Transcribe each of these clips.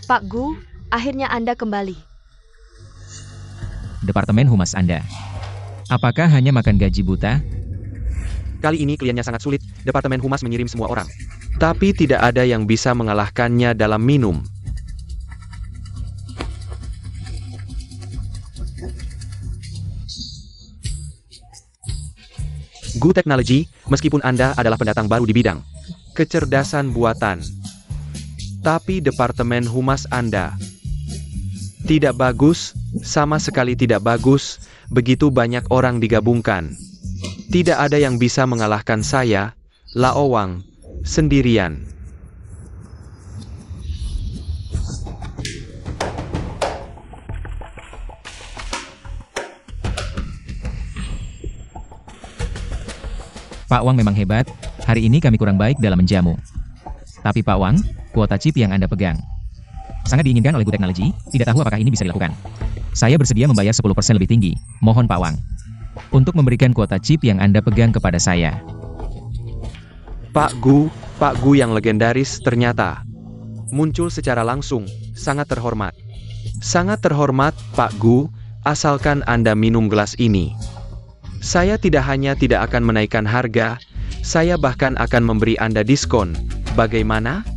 Pak Gu, akhirnya Anda kembali. Departemen Humas Anda. Apakah hanya makan gaji buta? Kali ini kliennya sangat sulit, Departemen Humas mengirim semua orang. Tapi tidak ada yang bisa mengalahkannya dalam minum. Gu Technology, meskipun Anda adalah pendatang baru di bidang kecerdasan buatan, tapi Departemen Humas Anda tidak bagus, sama sekali tidak bagus, begitu banyak orang digabungkan. Tidak ada yang bisa mengalahkan saya, Lao Wang, sendirian. Pak Wang memang hebat, hari ini kami kurang baik dalam menjamu. Tapi Pak Wang, kuota chip yang Anda pegang sangat diinginkan oleh Gu Technology, tidak tahu apakah ini bisa dilakukan. Saya bersedia membayar 10% lebih tinggi, mohon Pak Wang, untuk memberikan kuota chip yang Anda pegang kepada saya. Pak Gu yang legendaris ternyata muncul secara langsung, sangat terhormat. Sangat terhormat, Pak Gu, asalkan Anda minum gelas ini. Saya tidak hanya tidak akan menaikkan harga, saya bahkan akan memberi Anda diskon. Bagaimana?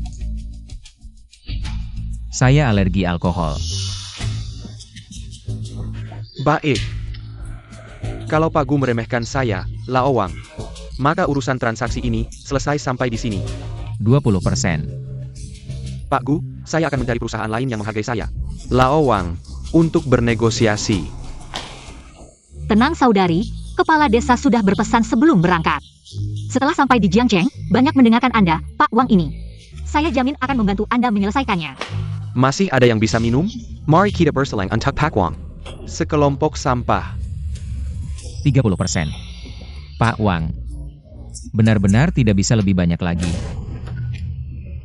Saya alergi alkohol. Baik. Kalau Pak Gu meremehkan saya, Lao Wang, maka urusan transaksi ini selesai sampai di sini. 20%. Pak Gu, saya akan mencari perusahaan lain yang menghargai saya, Lao Wang, untuk bernegosiasi. Tenang saudari, kepala desa sudah berpesan sebelum berangkat. Setelah sampai di Jiangcheng, banyak mendengarkan Anda, Pak Wang ini. Saya jamin akan membantu Anda menyelesaikannya. Masih ada yang bisa minum? Mari kita berselang untuk Pak Wang. Sekelompok sampah. 30%. Pak Wang, benar-benar tidak bisa lebih banyak lagi.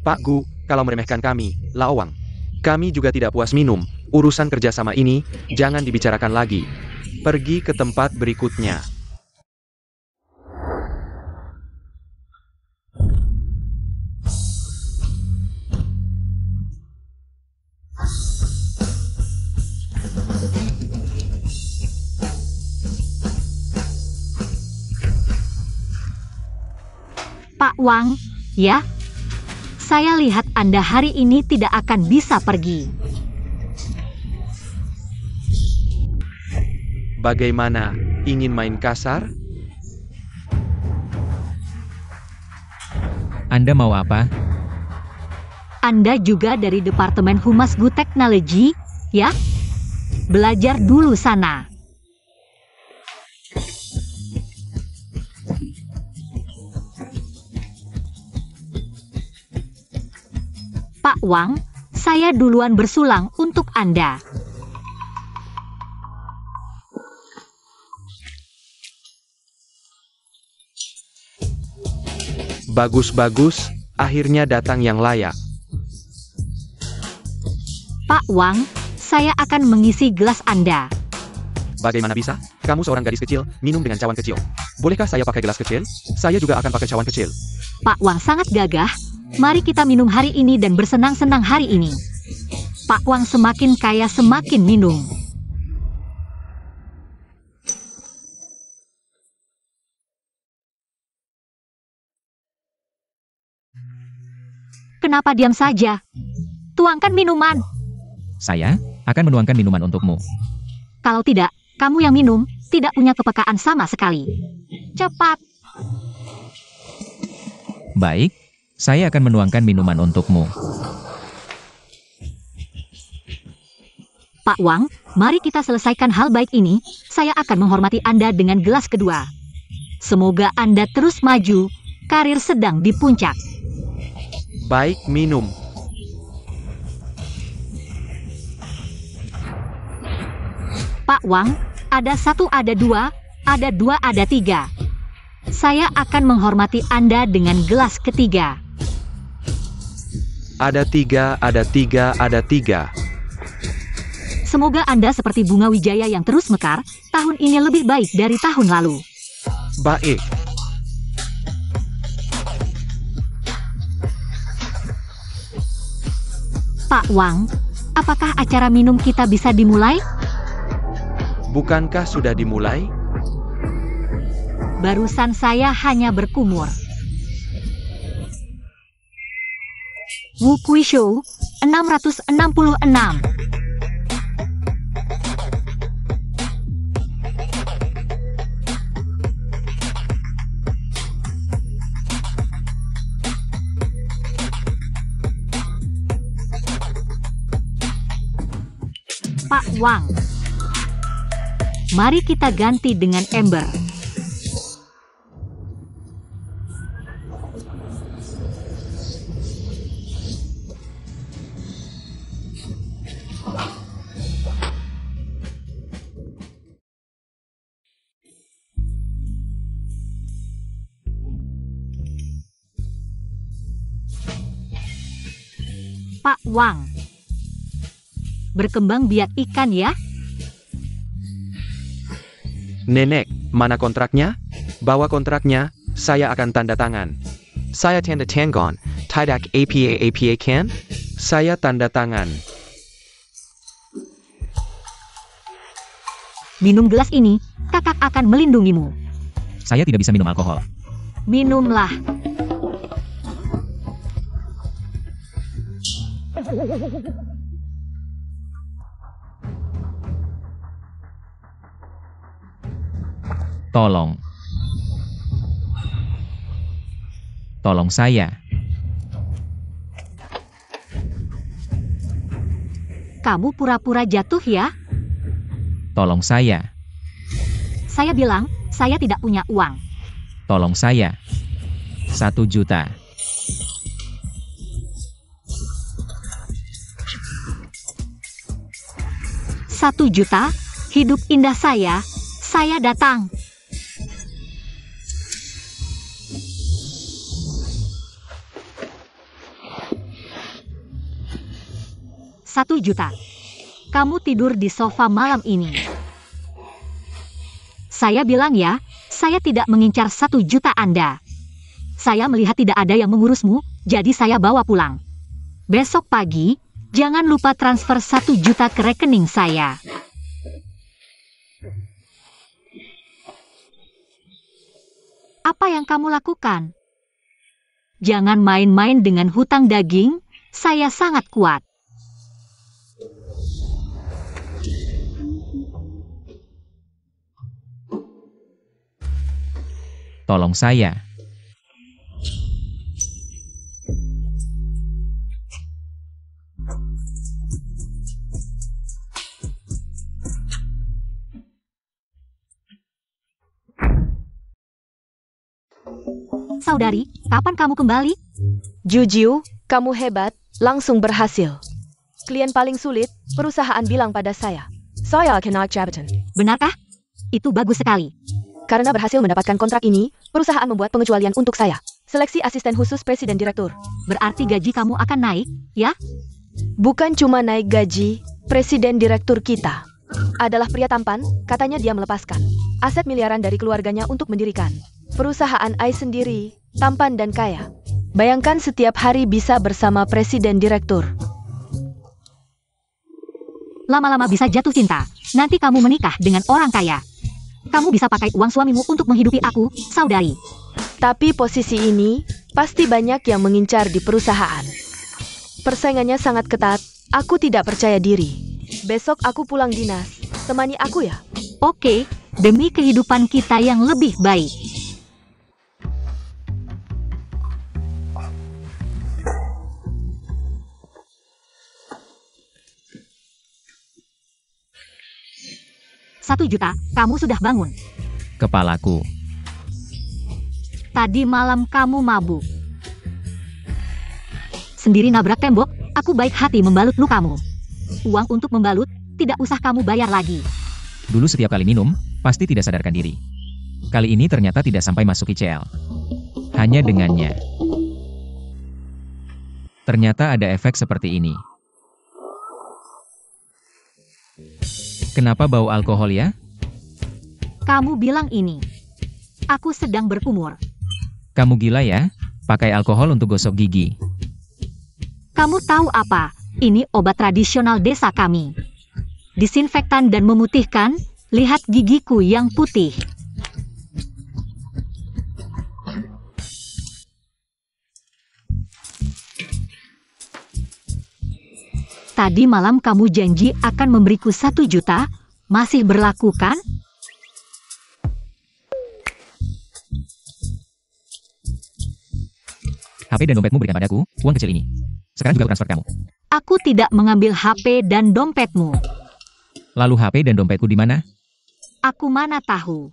Pak Gu, kalau meremehkan kami, Lao Wang, kami juga tidak puas minum. Urusan kerjasama ini, jangan dibicarakan lagi. Pergi ke tempat berikutnya. Pak Wang, ya? Saya lihat Anda hari ini tidak akan bisa pergi. Bagaimana? Ingin main kasar? Anda mau apa? Anda juga dari Departemen Humas Gu Technology, ya? Belajar dulu sana. Pak Wang, saya duluan bersulang untuk Anda. Bagus-bagus, akhirnya datang yang layak. Pak Wang, saya akan mengisi gelas Anda. Bagaimana bisa? Kamu seorang gadis kecil, minum dengan cawan kecil. Bolehkah saya pakai gelas kecil? Saya juga akan pakai cawan kecil. Pak Wang sangat gagah. Mari kita minum hari ini dan bersenang-senang hari ini. Pak Wang semakin kaya semakin minum. Kenapa diam saja? Tuangkan minuman. Saya akan menuangkan minuman untukmu. Kalau tidak, kamu yang minum, tidak punya kepekaan sama sekali. Cepat. Baik, saya akan menuangkan minuman untukmu. Pak Wang, mari kita selesaikan hal baik ini. Saya akan menghormati Anda dengan gelas kedua. Semoga Anda terus maju, karir sedang di puncak. Baik, minum. Pak Wang, ada 1, ada 2, ada 2, ada 3. Saya akan menghormati Anda dengan gelas ketiga. Ada 3, ada 3, ada 3. Semoga Anda seperti bunga wijaya yang terus mekar, tahun ini lebih baik dari tahun lalu. Baik. Pak Wang, apakah acara minum kita bisa dimulai? Bukankah sudah dimulai? Barusan saya hanya berkumur. Wu Kui Shou, 666. Pak Wang, mari kita ganti dengan ember. Pak Wang, berkembang biak ikan ya? Nenek, mana kontraknya? Bawa kontraknya, saya akan tanda tangan. Saya tanda tangan, tidak apa kan? Saya tanda tangan. Minum gelas ini, kakak akan melindungimu. Saya tidak bisa minum alkohol. Minumlah. Tolong. Tolong saya. Kamu pura-pura jatuh ya? Tolong saya. Saya bilang, saya tidak punya uang. Tolong saya. 1 juta. Rp1 juta, hidup indah saya datang. Rp1 juta. Kamu tidur di sofa malam ini. Saya bilang ya, saya tidak mengincar 1 juta Anda. Saya melihat tidak ada yang mengurusmu, jadi saya bawa pulang. Besok pagi, jangan lupa transfer 1 juta ke rekening saya. Apa yang kamu lakukan? Jangan main-main dengan hutang daging, saya sangat kuat. Tolong saya. Saudari, kapan kamu kembali? Jujiu, kamu hebat, langsung berhasil. Klien paling sulit, perusahaan bilang pada saya akan naik jabatan. Benarkah? Itu bagus sekali. Karena berhasil mendapatkan kontrak ini, perusahaan membuat pengecualian untuk saya. Seleksi asisten khusus presiden direktur. Berarti gaji kamu akan naik, ya? Bukan cuma naik gaji, presiden direktur kita adalah pria tampan, katanya dia melepaskan aset miliaran dari keluarganya untuk mendirikan perusahaan AI sendiri, tampan dan kaya. Bayangkan setiap hari bisa bersama presiden direktur. Lama-lama bisa jatuh cinta. Nanti kamu menikah dengan orang kaya. Kamu bisa pakai uang suamimu untuk menghidupi aku, saudari. Tapi posisi ini, pasti banyak yang mengincar di perusahaan. Persaingannya sangat ketat, aku tidak percaya diri. Besok aku pulang dinas, temani aku ya. Oke, demi kehidupan kita yang lebih baik. 1 juta, kamu sudah bangun. Kepalaku. Tadi malam kamu mabuk. Sendiri nabrak tembok, aku baik hati membalut lukamu. Uang untuk membalut, tidak usah kamu bayar lagi. Dulu setiap kali minum, pasti tidak sadarkan diri. Kali ini ternyata tidak sampai masuk ICL. Hanya dengannya. Ternyata ada efek seperti ini. Kenapa bau alkohol ya? Kamu bilang ini. Aku sedang berkumur. Kamu gila ya? Pakai alkohol untuk gosok gigi. Kamu tahu apa? Ini obat tradisional desa kami. Disinfektan dan memutihkan, lihat gigiku yang putih. Tadi malam kamu janji akan memberiku 1 juta, masih berlaku kan? HP dan dompetmu berikan padaku, uang kecil ini. Sekarang juga aku transfer kamu. Aku tidak mengambil HP dan dompetmu. Lalu HP dan dompetku di mana? Aku mana tahu.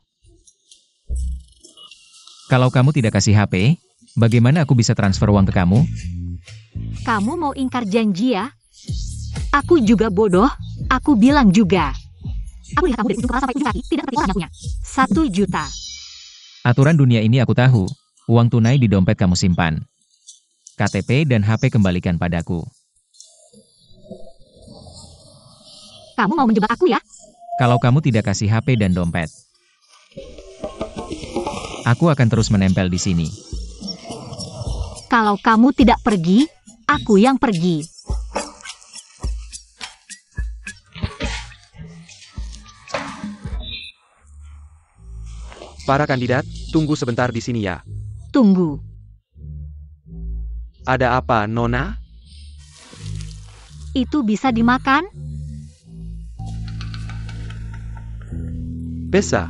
Kalau kamu tidak kasih HP, bagaimana aku bisa transfer uang ke kamu? Kamu mau ingkar janji ya? Aku juga bodoh, aku bilang juga. Aku lihat kamu dari ujung kepala sampai ujung kaki, tidak seperti orang yang punya 1 juta. Aturan dunia ini aku tahu. Uang tunai di dompet kamu simpan. KTP dan HP kembalikan padaku. Kamu mau menjebak aku ya? Kalau kamu tidak kasih HP dan dompet, aku akan terus menempel di sini. Kalau kamu tidak pergi, aku yang pergi. Para kandidat, tunggu sebentar di sini ya. Tunggu. Ada apa, Nona? Itu bisa dimakan? Bisa.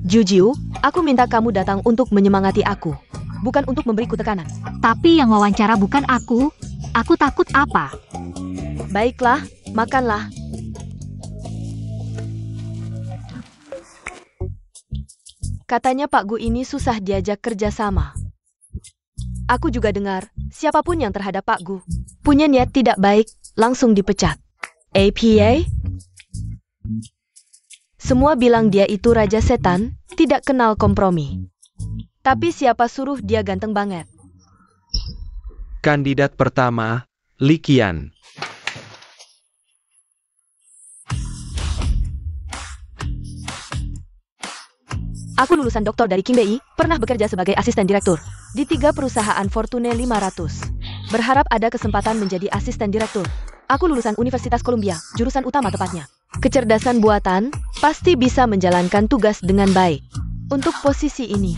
Jujiu, aku minta kamu datang untuk menyemangati aku, bukan untuk memberiku tekanan. Tapi yang wawancara bukan aku. Aku takut apa? Baiklah, makanlah. Katanya Pak Gu ini susah diajak kerja sama. Aku juga dengar, siapapun yang terhadap Pak Gu punya niat tidak baik, langsung dipecat. APA? Semua bilang dia itu raja setan, tidak kenal kompromi. Tapi siapa suruh dia ganteng banget? Kandidat pertama, Li Qian. Aku lulusan doktor dari King BI, pernah bekerja sebagai asisten direktur di 3 perusahaan Fortune 500. Berharap ada kesempatan menjadi asisten direktur. Aku lulusan Universitas Columbia, jurusan utama tepatnya. Kecerdasan buatan, pasti bisa menjalankan tugas dengan baik. Untuk posisi ini,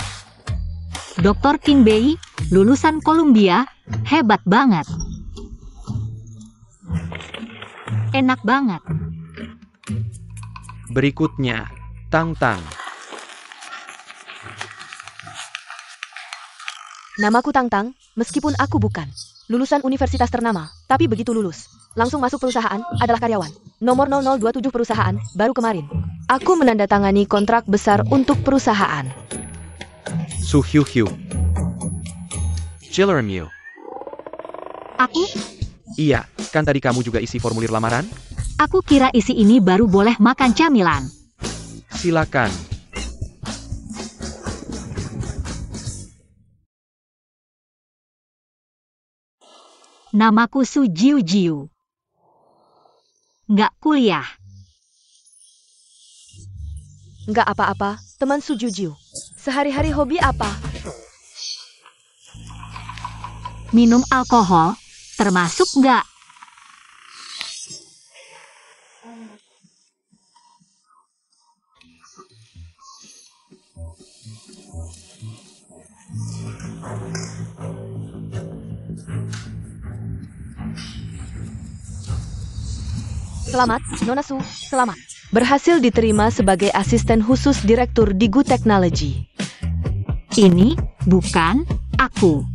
Dr. King Bei, lulusan Columbia, hebat banget. Enak banget. Berikutnya, Tang Tang. namaku Tang Tang, meskipun aku bukan lulusan universitas ternama, tapi begitu lulus, langsung masuk perusahaan, adalah karyawan. Nomor 0027 perusahaan, baru kemarin. Aku menandatangani kontrak besar untuk perusahaan. Su Hyu Hyu. Chillermu. Aku? Iya, kan tadi kamu juga isi formulir lamaran? Aku kira isi ini baru boleh makan camilan. Silakan. Namaku Su Jiu Jiu. Nggak kuliah. Nggak apa-apa, teman Su Jiu Jiu. Sehari-hari hobi apa? Minum alkohol, termasuk nggak? Selamat, Nona Su, selamat. Berhasil diterima sebagai asisten khusus direktur di Gu Technology. Ini bukan aku.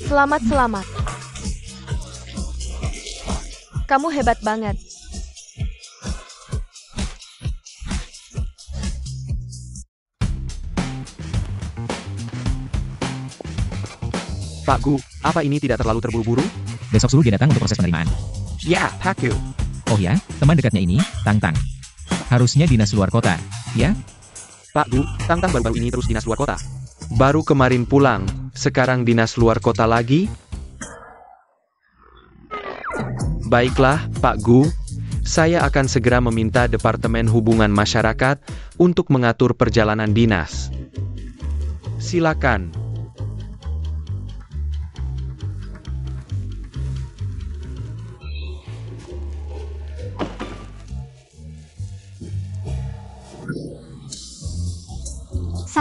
Selamat, selamat. Kamu hebat banget. Pak Gu, apa ini tidak terlalu terburu-buru? Besok suruh dia datang untuk proses penerimaan. Ya, Pak Gu. Oh ya, teman dekatnya ini, Tang Tang. Harusnya dinas luar kota, ya? Pak Gu, Tang Tang baru-baru ini terus dinas luar kota. Baru kemarin pulang, sekarang dinas luar kota lagi? Baiklah, Pak Gu. Saya akan segera meminta Departemen Hubungan Masyarakat untuk mengatur perjalanan dinas. Silakan.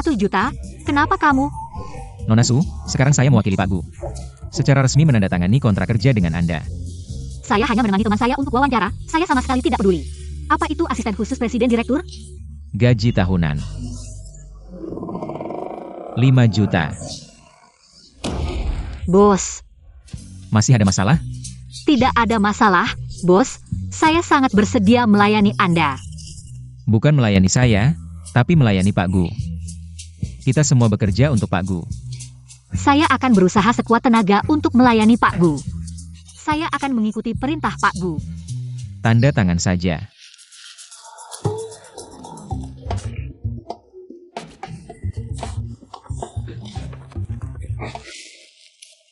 Rp1 juta? Kenapa kamu? Nona Su, sekarang saya mewakili Pak Gu. Secara resmi menandatangani kontrak kerja dengan Anda. Saya hanya menemani teman saya untuk wawancara. Saya sama sekali tidak peduli. Apa itu asisten khusus presiden direktur? Gaji tahunan 5 juta. Bos, Masih ada masalah? tidak ada masalah. Bos, saya sangat bersedia melayani Anda. Bukan melayani saya, tapi melayani Pak Gu. Kita semua bekerja untuk Pak Gu. Saya akan berusaha sekuat tenaga untuk melayani Pak Gu. Saya akan mengikuti perintah Pak Gu. Tanda tangan saja.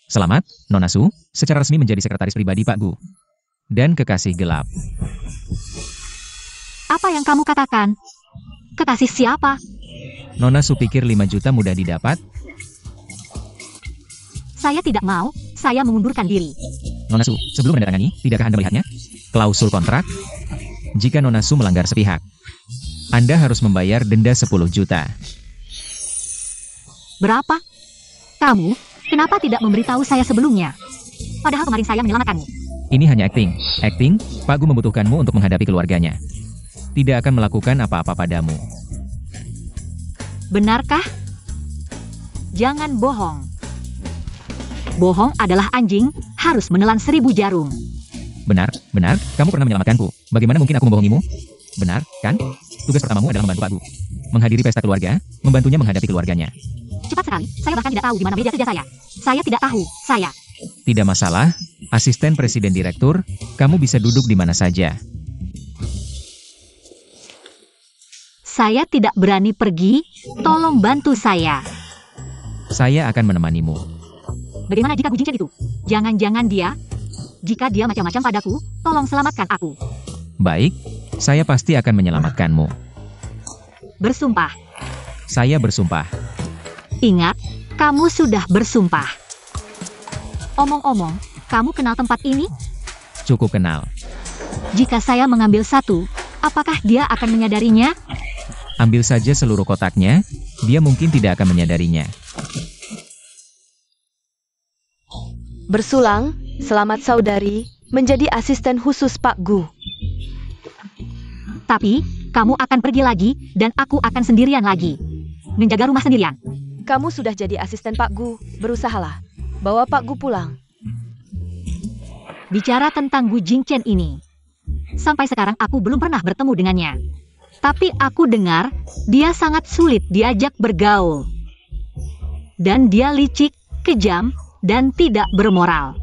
Selamat, Nona Su, secara resmi menjadi sekretaris pribadi Pak Gu. Dan kekasih gelap. Apa yang kamu katakan? Kekasih siapa? Nona Su pikir 5 juta mudah didapat? Saya tidak mau, saya mengundurkan diri. Nona Su, sebelum menandatangani, tidakkah Anda melihatnya? Klausul kontrak? Jika Nona Su melanggar sepihak, Anda harus membayar denda 10 juta. Berapa? Kamu, kenapa tidak memberitahu saya sebelumnya? Padahal kemarin saya menyelamatkanmu. Ini hanya acting. Acting, Pak Gu membutuhkanmu untuk menghadapi keluarganya. Tidak akan melakukan apa-apa padamu. Benarkah? Jangan bohong. Bohong adalah anjing, harus menelan 1000 jarum. Benar, benar, kamu pernah menyelamatkanku. Bagaimana mungkin aku membohongimu? Benar, kan? Tugas pertamamu adalah membantu Pak Gu. Menghadiri pesta keluarga, membantunya menghadapi keluarganya. Cepat sekali, saya bahkan tidak tahu di mana meja kerja saya. Saya tidak tahu, saya. Tidak masalah, asisten presiden direktur, kamu bisa duduk di mana saja. Saya tidak berani pergi, tolong bantu saya. Saya akan menemanimu. Bagaimana jika Gu Jingchen itu? Jangan-jangan dia? Jika dia macam-macam padaku, tolong selamatkan aku. Baik, saya pasti akan menyelamatkanmu. Bersumpah. Saya bersumpah. Ingat, kamu sudah bersumpah. Omong-omong, kamu kenal tempat ini? Cukup kenal. Jika saya mengambil satu, apakah dia akan menyadarinya? Ambil saja seluruh kotaknya, dia mungkin tidak akan menyadarinya. Bersulang, selamat saudari, menjadi asisten khusus Pak Gu. Tapi, kamu akan pergi lagi, dan aku akan sendirian lagi. Menjaga rumah sendirian. Kamu sudah jadi asisten Pak Gu, berusahalah. Bawa Pak Gu pulang. Bicara tentang Gu Jingchen ini. Sampai sekarang aku belum pernah bertemu dengannya. Tapi aku dengar, dia sangat sulit diajak bergaul. Dan dia licik, kejam, dan tidak bermoral.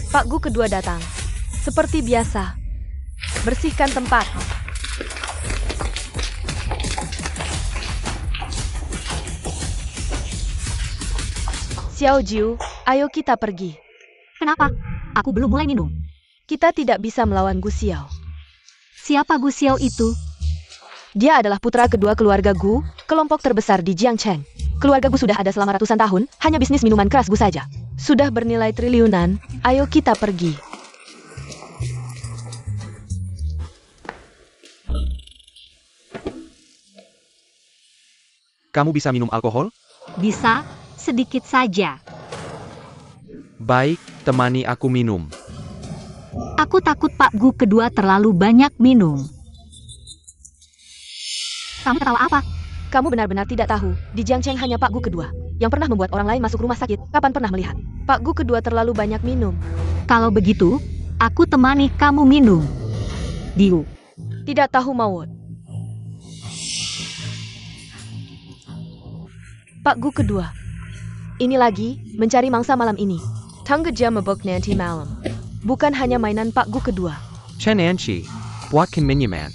Pak Gu kedua datang. Seperti biasa. Bersihkan tempat. Xiao Jiu, ayo kita pergi. Kenapa? Aku belum mulai minum. Kita tidak bisa melawan Gu Xiao. Siapa Gu Xiao itu? Dia adalah putra kedua keluarga Gu, kelompok terbesar di Jiangcheng. Keluarga Gu sudah ada selama ratusan tahun, hanya bisnis minuman keras Gu saja. Sudah bernilai triliunan, ayo kita pergi. Kamu bisa minum alkohol? Bisa, sedikit saja. Baik, temani aku minum. Aku takut Pak Gu kedua terlalu banyak minum. Kamu ketawa apa? Kamu benar-benar tidak tahu, di Jiangcheng hanya Pak Gu kedua yang pernah membuat orang lain masuk rumah sakit. Kapan pernah melihat Pak Gu kedua terlalu banyak minum? Kalau begitu, aku temani kamu minum. Diu. Tidak tahu Mawon. Pak Gu kedua. Ini lagi, mencari mangsa malam ini. Tangga jam mabuk nanti malam. Bukan hanya mainan Pak Gu kedua. Chen Anchi, buat kan minyaman.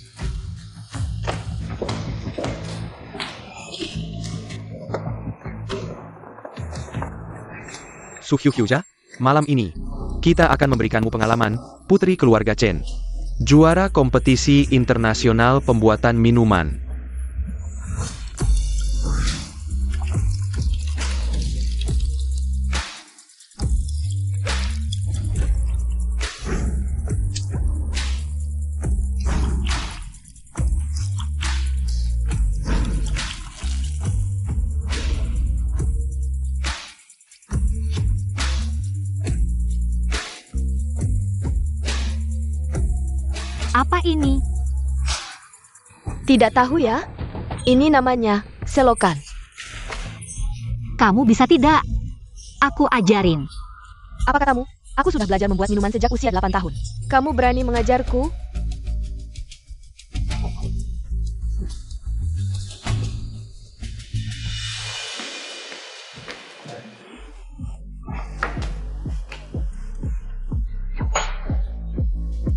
Suhyuhyuja, malam ini, kita akan memberikanmu pengalaman, putri keluarga Chen. Juara kompetisi internasional pembuatan minuman. Apa ini? Tidak tahu ya? Ini namanya selokan. Kamu bisa tidak? Aku ajarin. Apa katamu? Aku sudah belajar membuat minuman sejak usia 8 tahun. Kamu berani mengajarku?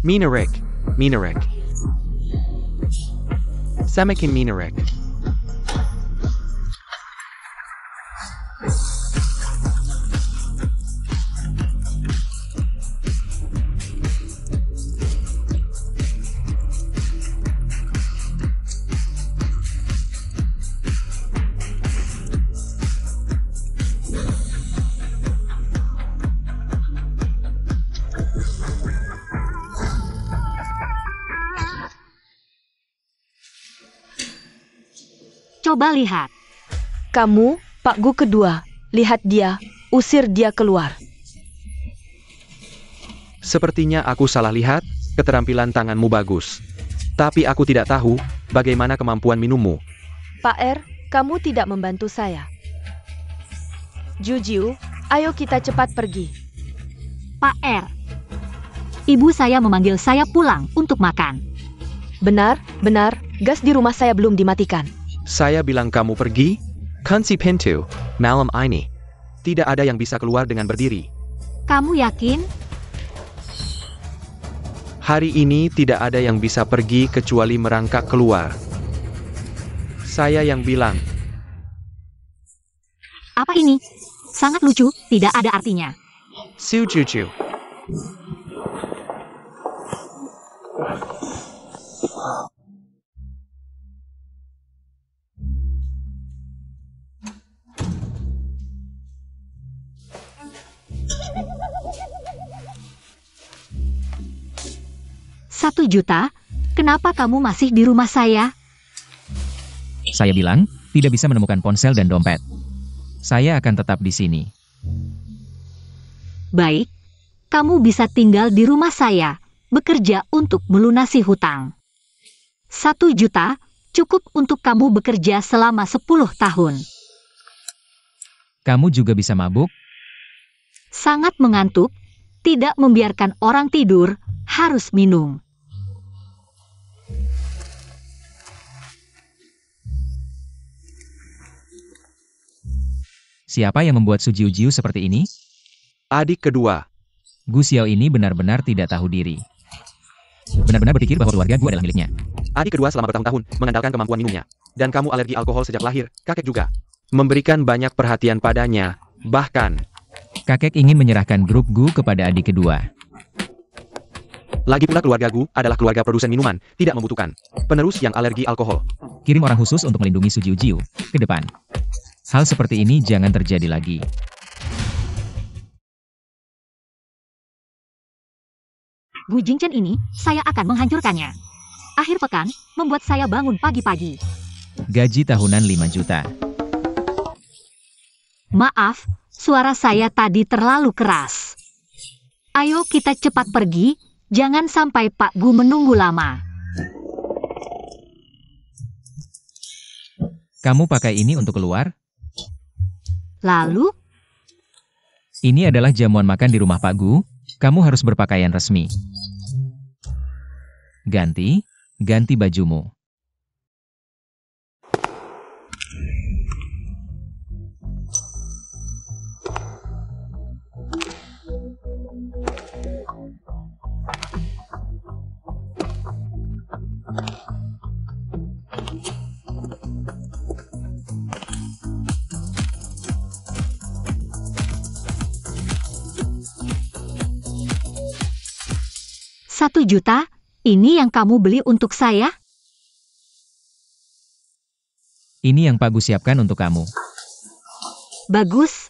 Minarek, Minarek. Samakin Minarek. Coba lihat. Kamu, Pak Gu kedua. Lihat dia, usir dia keluar. Sepertinya aku salah lihat, keterampilan tanganmu bagus. Tapi aku tidak tahu, bagaimana kemampuan minummu. Pak R, kamu tidak membantu saya. Jujiu, ayo kita cepat pergi. Pak R. Ibu saya memanggil saya pulang untuk makan. Benar, benar, gas di rumah saya belum dimatikan. Saya bilang kamu pergi? Kunci pintu, malam ini. Tidak ada yang bisa keluar dengan berdiri. Kamu yakin? Hari ini tidak ada yang bisa pergi kecuali merangkak keluar. Saya yang bilang. Apa ini? Sangat lucu, tidak ada artinya. Su Juju. Rp1 juta? Kenapa kamu masih di rumah saya? Saya bilang, tidak bisa menemukan ponsel dan dompet. Saya akan tetap di sini. Baik, kamu bisa tinggal di rumah saya, bekerja untuk melunasi hutang. Rp1 juta cukup untuk kamu bekerja selama 10 tahun. Kamu juga bisa mabuk? Sangat mengantuk, tidak membiarkan orang tidur, harus minum. Siapa yang membuat Sujiu-jiu seperti ini? Adik kedua. Gu Xiao ini benar-benar tidak tahu diri. Benar-benar berpikir bahwa keluarga Gu adalah miliknya. Adik kedua selama bertahun-tahun mengandalkan kemampuan minumnya. Dan kamu alergi alkohol sejak lahir, kakek juga. Memberikan banyak perhatian padanya, bahkan. Kakek ingin menyerahkan grup Gu kepada adik kedua. Lagi pula keluarga Gu adalah keluarga produsen minuman, tidak membutuhkan penerus yang alergi alkohol. Kirim orang khusus untuk melindungi Sujiu-jiu ke depan. Hal seperti ini jangan terjadi lagi. Gu Jingchen ini, saya akan menghancurkannya. Akhir pekan, membuat saya bangun pagi-pagi. Gaji tahunan 5 juta. Maaf, suara saya tadi terlalu keras. Ayo kita cepat pergi, jangan sampai Pak Gu menunggu lama. Kamu pakai ini untuk keluar? Lalu, Ini adalah jamuan makan di rumah Pak Gu. Kamu harus berpakaian resmi. Ganti bajumu. Rp1 juta? Ini yang kamu beli untuk saya? Ini yang Pak Gu siapkan untuk kamu. Bagus.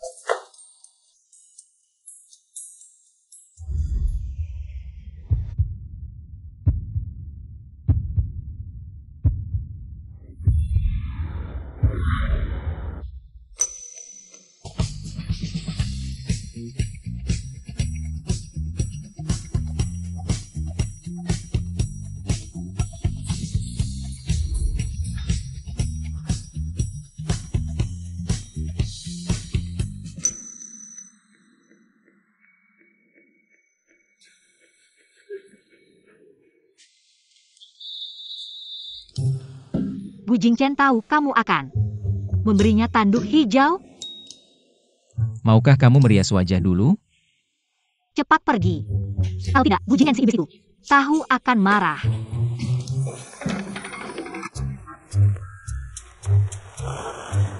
Bu Jingchen tahu kamu akan memberinya tanduk hijau. Maukah kamu merias wajah dulu? Cepat pergi. Kalau tidak, Bu Jingchen si iblis itu tahu akan marah.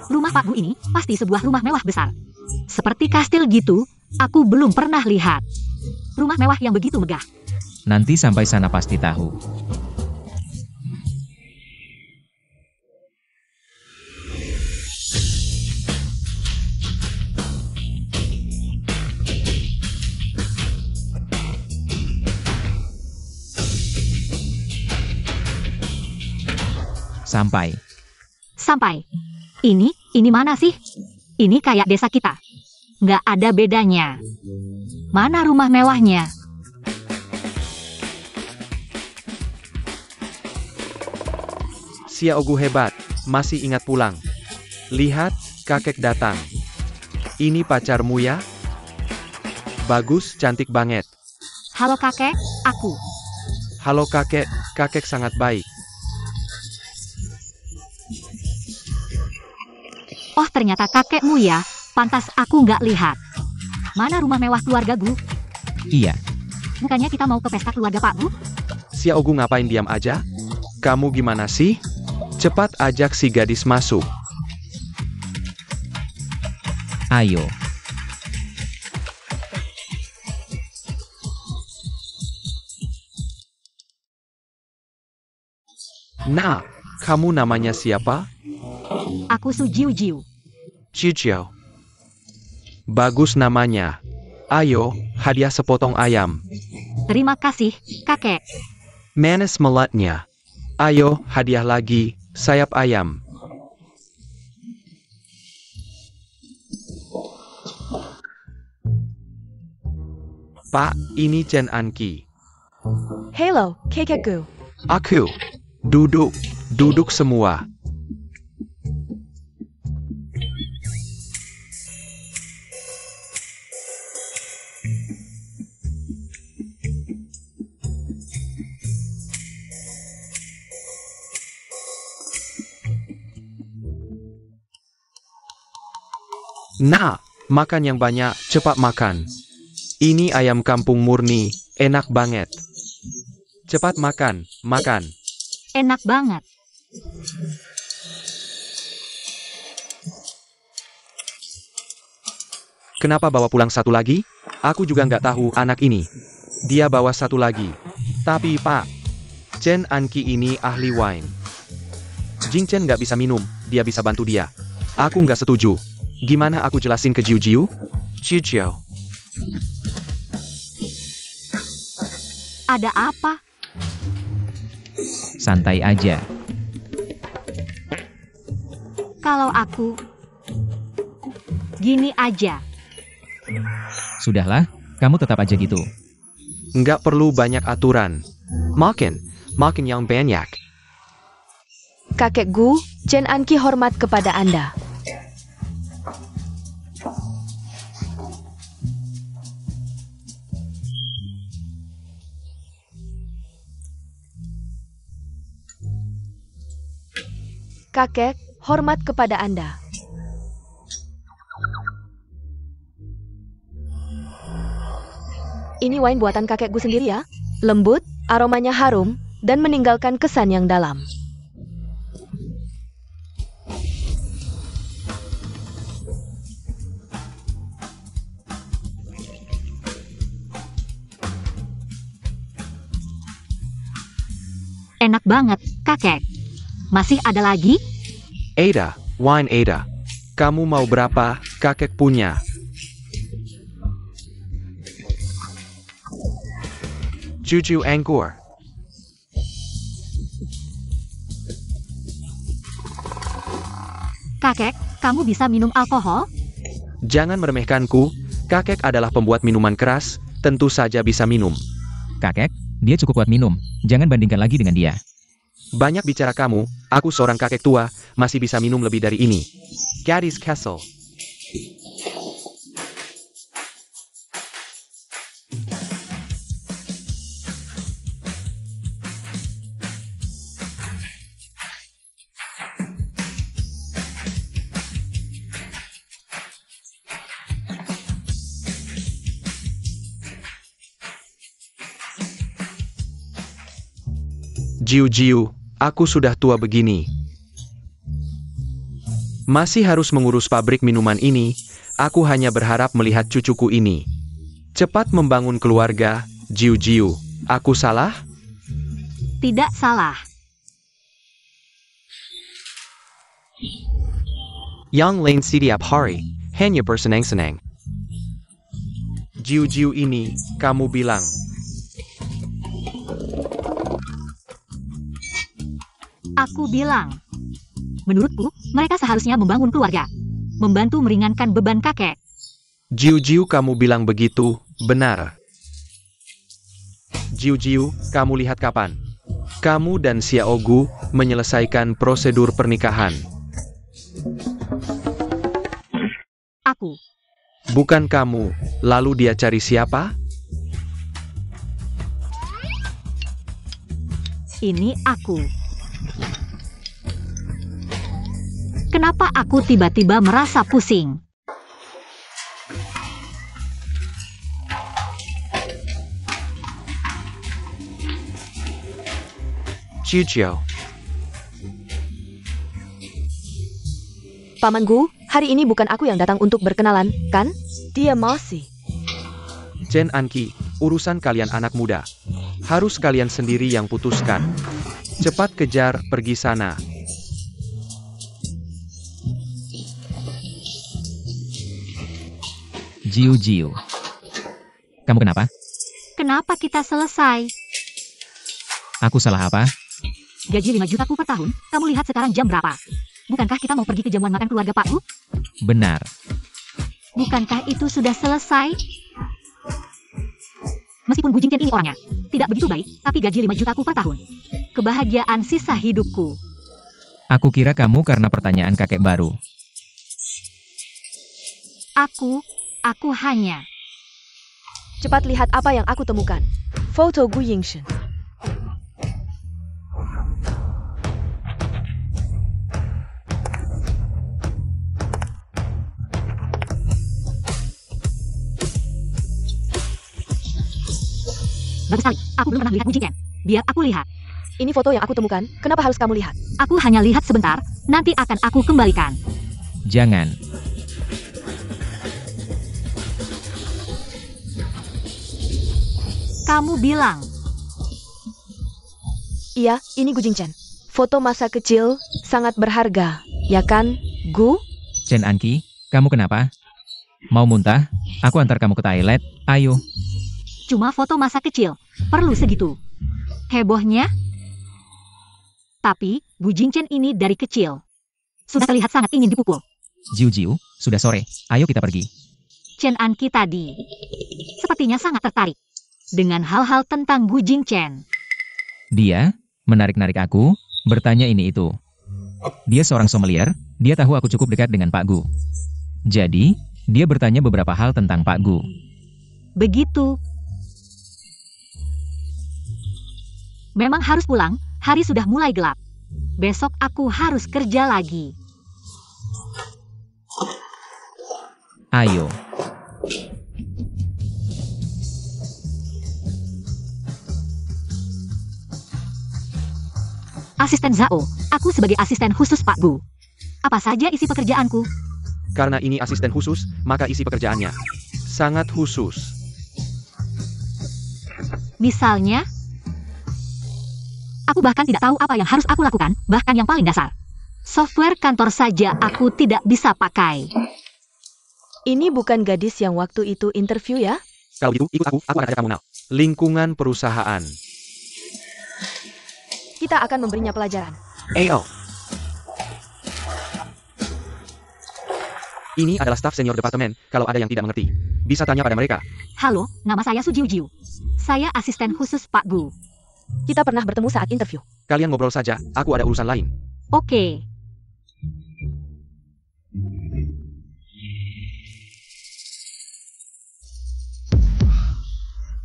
Rumah Pak Gu ini pasti sebuah rumah mewah besar. Seperti kastil gitu, aku belum pernah lihat rumah mewah yang begitu megah. Nanti sampai sana pasti tahu. Sampai. Ini mana sih? Ini kayak desa kita. Nggak ada bedanya. Mana rumah mewahnya? Xiao Gu hebat, masih ingat pulang. Lihat, kakek datang. Ini pacarmu ya? Bagus, cantik banget. Halo kakek, aku. Halo kakek, kakek sangat baik. Oh ternyata kakekmu ya, pantas aku nggak lihat. Mana rumah mewah keluarga Gu? Iya, Bukannya kita mau ke pesta keluarga Pak Gu? Xiao Gu ngapain diam aja? Kamu gimana sih? Cepat ajak si gadis masuk. ayo. Nah, kamu namanya siapa? Aku Su Jiu Jiu. Ciao. Bagus namanya. Ayo, hadiah sepotong ayam. Terima kasih, kakek. Manis melatnya. Ayo, hadiah lagi, sayap ayam. Pak, ini Chen Anki. Hello, kakek Gu. Aku. Duduk semua. Nah, makan yang banyak, cepat makan. Ini ayam kampung murni, enak banget. Cepat makan. Enak banget. Kenapa bawa pulang satu lagi? Aku juga nggak tahu anak ini. Dia bawa satu lagi. Tapi Pak, Chen Anki ini ahli wine. Jing Chen nggak bisa minum, dia bisa bantu dia. Aku nggak setuju. Gimana aku jelasin ke Jiu Jiu? Ciao. Ada apa? Santai aja. Kalau aku gini aja. Sudahlah, kamu tetap aja gitu. Nggak perlu banyak aturan. Makin yang banyak. Kakek Gu, Chen Anki hormat kepada Anda. Kakek, hormat kepada Anda. Ini wine buatan kakek Gu sendiri ya. Lembut, aromanya harum, dan meninggalkan kesan yang dalam. Enak banget, kakek. Masih ada lagi? Ada, wine Ada. Kamu mau berapa? Kakek punya. Juju anggur. Kakek, kamu bisa minum alkohol? Jangan meremehkanku. Kakek adalah pembuat minuman keras, tentu saja bisa minum. Kakek, dia cukup kuat minum. Jangan bandingkan lagi dengan dia. Banyak bicara kamu, aku seorang kakek tua, masih bisa minum lebih dari ini. Gadis Kessel. Jiu-jiu, aku sudah tua begini. Masih harus mengurus pabrik minuman ini, aku hanya berharap melihat cucuku ini. Cepat membangun keluarga, Jiu-jiu. Aku salah? Tidak salah. Yang lain setiap hari, hanya bersenang-senang. Jiu-jiu ini, kamu bilang. Aku bilang. Menurutku, mereka seharusnya membangun keluarga. Membantu meringankan beban kakek. Jiu-jiu kamu bilang begitu, benar. Jiu-jiu, kamu lihat kapan? Kamu dan Xiao Gu menyelesaikan prosedur pernikahan. Aku. Bukan kamu, lalu dia cari siapa? Ini aku. Kenapa aku tiba-tiba merasa pusing? Jiu-jiu. Paman Gu, hari ini bukan aku yang datang untuk berkenalan, kan? Dia masih. Chen Anki, urusan kalian anak muda. Harus kalian sendiri yang putuskan. Cepat kejar, pergi sana. Jiu-jiu. Kamu kenapa? Kenapa kita selesai? Aku salah apa? Gaji 5 jutaku per tahun, kamu lihat sekarang jam berapa? Bukankah kita mau pergi ke jamuan makan keluarga Pak U? Benar. Bukankah itu sudah selesai? Meskipun Gu Jingtian ini orangnya tidak begitu baik, tapi gaji 5 jutaku per tahun. Kebahagiaan sisa hidupku. Aku kira kamu karena pertanyaan kakek baru. Aku hanya. Cepat lihat apa yang aku temukan. Foto Gu Yingshen. Bagus sekali, aku belum pernah melihat Gu Jingtian. Biar aku lihat. Ini foto yang aku temukan, kenapa harus kamu lihat? Aku hanya lihat sebentar, nanti akan aku kembalikan. Jangan. Kamu bilang. Iya, ini Gu Jingchen. Foto masa kecil, sangat berharga, ya kan, Gu? Chen Anki, kamu kenapa? Mau muntah? Aku antar kamu ke toilet, ayo. Cuma foto masa kecil, perlu segitu. Hebohnya? Tapi, Gu Jingchen ini dari kecil. Sudah terlihat sangat ingin dipukul. Jiu-jiu, sudah sore, ayo kita pergi. Chen Anki tadi sepertinya sangat tertarik dengan hal-hal tentang Gu Jingchen. Dia menarik-narik aku, bertanya ini itu. Dia seorang sommelier, dia tahu aku cukup dekat dengan Pak Gu. Jadi, dia bertanya beberapa hal tentang Pak Gu. Begitu. Memang harus pulang, hari sudah mulai gelap. Besok aku harus kerja lagi. Ayo. Asisten Zhao, aku sebagai asisten khusus Pak Gu. Apa saja isi pekerjaanku? Karena ini asisten khusus, maka isi pekerjaannya sangat khusus. Misalnya, aku bahkan tidak tahu apa yang harus aku lakukan, bahkan yang paling dasar. Software kantor saja aku tidak bisa pakai. Ini bukan gadis yang waktu itu interview ya? Kalau gitu, ikut aku akan ajak kamu kenal. Lingkungan perusahaan. Kita akan memberinya pelajaran. Ayo. Ini adalah staf senior departemen, kalau ada yang tidak mengerti, bisa tanya pada mereka. Halo, nama saya Su Jiu Jiu. Saya asisten khusus Pak Gu. Kita pernah bertemu saat interview. Kalian ngobrol saja, aku ada urusan lain. Oke.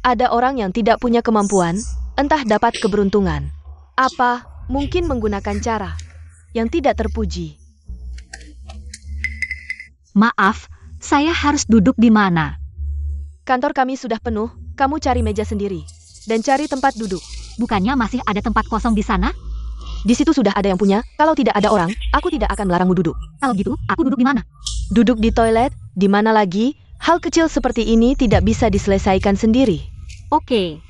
Ada orang yang tidak punya kemampuan, entah dapat keberuntungan. Apa, mungkin menggunakan cara yang tidak terpuji. Maaf, saya harus duduk di mana? Kantor kami sudah penuh, kamu cari meja sendiri. Dan cari tempat duduk. Bukannya masih ada tempat kosong di sana? Di situ sudah ada yang punya, kalau tidak ada orang, aku tidak akan melarangmu duduk. Kalau gitu, aku duduk di mana? Duduk di toilet, di mana lagi? Hal kecil seperti ini tidak bisa diselesaikan sendiri. Oke.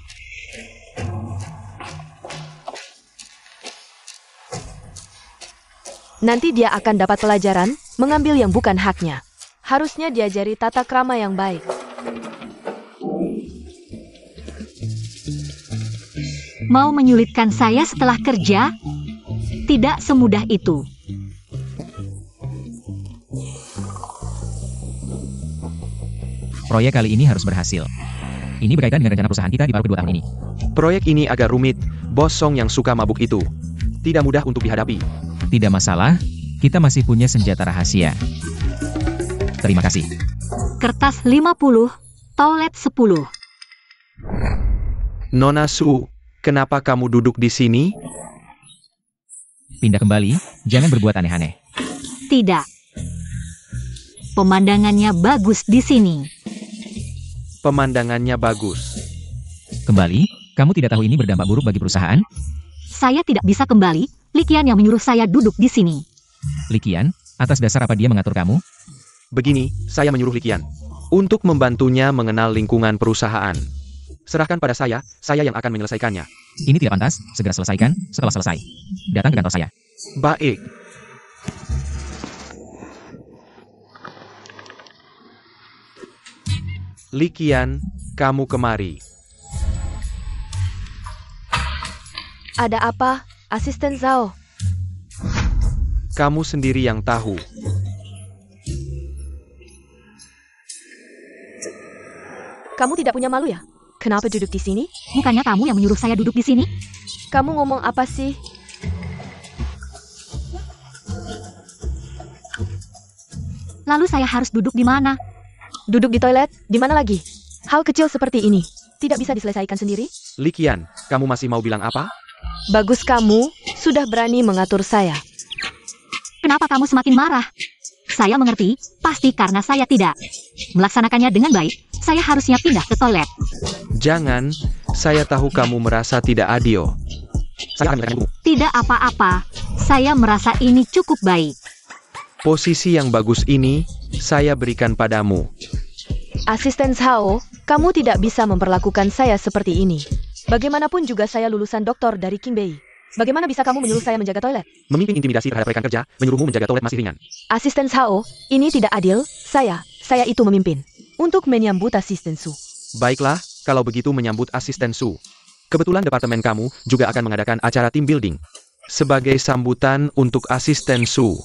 Nanti dia akan dapat pelajaran, mengambil yang bukan haknya. Harusnya diajari tata krama yang baik. Mau menyulitkan saya setelah kerja? Tidak semudah itu. Proyek kali ini harus berhasil. Ini berkaitan dengan rencana perusahaan kita di paruh kedua tahun ini. Proyek ini agak rumit, bos Song yang suka mabuk itu. Tidak mudah untuk dihadapi. Tidak masalah, kita masih punya senjata rahasia. Terima kasih. Kertas 50, toilet 10. Nona Su, kenapa kamu duduk di sini? Pindah kembali, jangan berbuat aneh-aneh. Tidak. Pemandangannya bagus di sini. Pemandangannya bagus. Kembali, kamu tidak tahu ini berdampak buruk bagi perusahaan? Saya tidak bisa kembali, Likian yang menyuruh saya duduk di sini. Likian, atas dasar apa dia mengatur kamu? Begini, saya menyuruh Likian untuk membantunya mengenal lingkungan perusahaan. Serahkan pada saya yang akan menyelesaikannya. Ini tidak pantas, segera selesaikan, setelah selesai. Datang ke kantor saya. Baik. Likian, kamu kemari. Ada apa, asisten Zhao? Kamu sendiri yang tahu. Kamu tidak punya malu ya? Kenapa duduk di sini? Bukannya kamu yang menyuruh saya duduk di sini? Kamu ngomong apa sih? Lalu saya harus duduk di mana? Duduk di toilet? Di mana lagi? Hal kecil seperti ini tidak bisa diselesaikan sendiri? Likian, kamu masih mau bilang apa? Bagus kamu, sudah berani mengatur saya. Kenapa kamu semakin marah? Saya mengerti, pasti karena saya tidak melaksanakannya dengan baik. Saya harusnya pindah ke toilet. Jangan, saya tahu kamu merasa tidak adil. Saya akan menyelesaikan hukummu. Tidak apa-apa, saya merasa ini cukup baik. Posisi yang bagus ini, saya berikan padamu. Asisten Zhao, kamu tidak bisa memperlakukan saya seperti ini. Bagaimanapun juga saya lulusan doktor dari Qingbei. Bagaimana bisa kamu menyuruh saya menjaga toilet? Memimpin intimidasi terhadap rekan kerja, menyuruhmu menjaga toilet masih ringan. Asisten Zhao, ini tidak adil. Saya itu memimpin. Untuk menyambut asisten Su. Baiklah, kalau begitu menyambut asisten Su. Kebetulan departemen kamu juga akan mengadakan acara team building. Sebagai sambutan untuk asisten Su.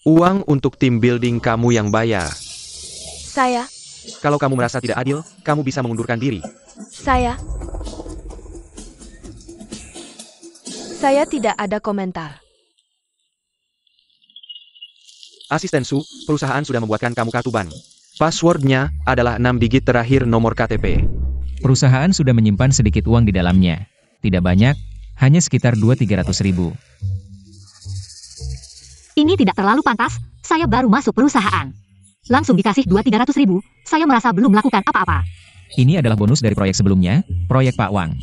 Uang untuk tim building kamu yang bayar. Saya, Kalau kamu merasa tidak adil, kamu bisa mengundurkan diri. saya. Saya tidak ada komentar. Asisten Su, perusahaan sudah membuatkan kamu kartu bank. Passwordnya adalah 6 digit terakhir nomor KTP. Perusahaan sudah menyimpan sedikit uang di dalamnya. Tidak banyak, hanya sekitar 200-300 ribu. Ini tidak terlalu pantas, saya baru masuk perusahaan. Langsung dikasih 200-300 ribu, saya merasa belum melakukan apa-apa. Ini adalah bonus dari proyek sebelumnya, proyek Pak Wang.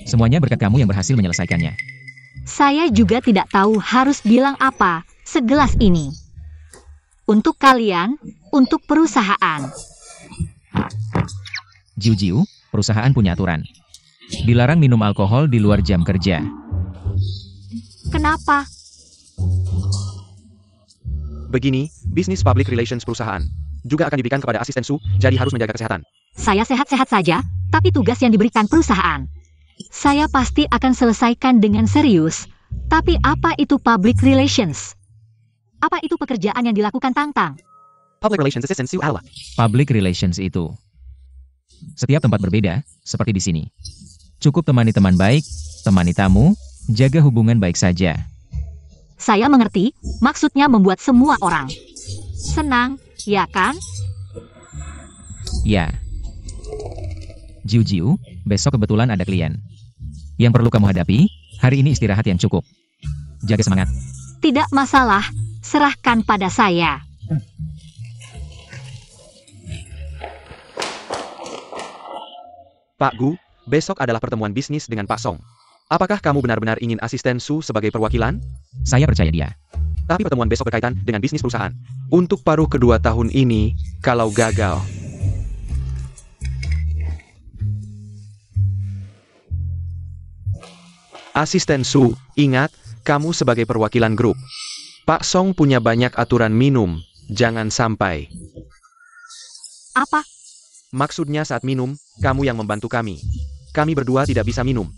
Semuanya berkat kamu yang berhasil menyelesaikannya. Saya juga tidak tahu harus bilang apa, segelas ini. Untuk kalian, untuk perusahaan. Jiu-jiu, perusahaan punya aturan. Dilarang minum alkohol di luar jam kerja. Kenapa? Begini, bisnis public relations perusahaan juga akan diberikan kepada asisten Su, jadi harus menjaga kesehatan. Saya sehat-sehat saja, tapi tugas yang diberikan perusahaan. Saya pasti akan selesaikan dengan serius. Tapi apa itu public relations? Apa itu pekerjaan yang dilakukan Tang-Tang? Public Relations Assistant Su Allah. Public relations itu. Setiap tempat berbeda, seperti di sini. Cukup temani teman baik, temani tamu, jaga hubungan baik saja. Saya mengerti, maksudnya membuat semua orang senang, ya kan? Ya. Jiu-jiu, besok kebetulan ada klien. Yang perlu kamu hadapi, hari ini istirahat yang cukup. Jaga semangat. Tidak masalah, serahkan pada saya. Pak Gu, besok adalah pertemuan bisnis dengan Pak Song. Apakah kamu benar-benar ingin asisten Su sebagai perwakilan? Saya percaya dia. Tapi pertemuan besok berkaitan dengan bisnis perusahaan. Untuk paruh kedua tahun ini, kalau gagal, asisten Su, ingat, kamu sebagai perwakilan grup. Pak Song punya banyak aturan minum, jangan sampai. Apa? Maksudnya saat minum, kamu yang membantu kami. Kami berdua tidak bisa minum.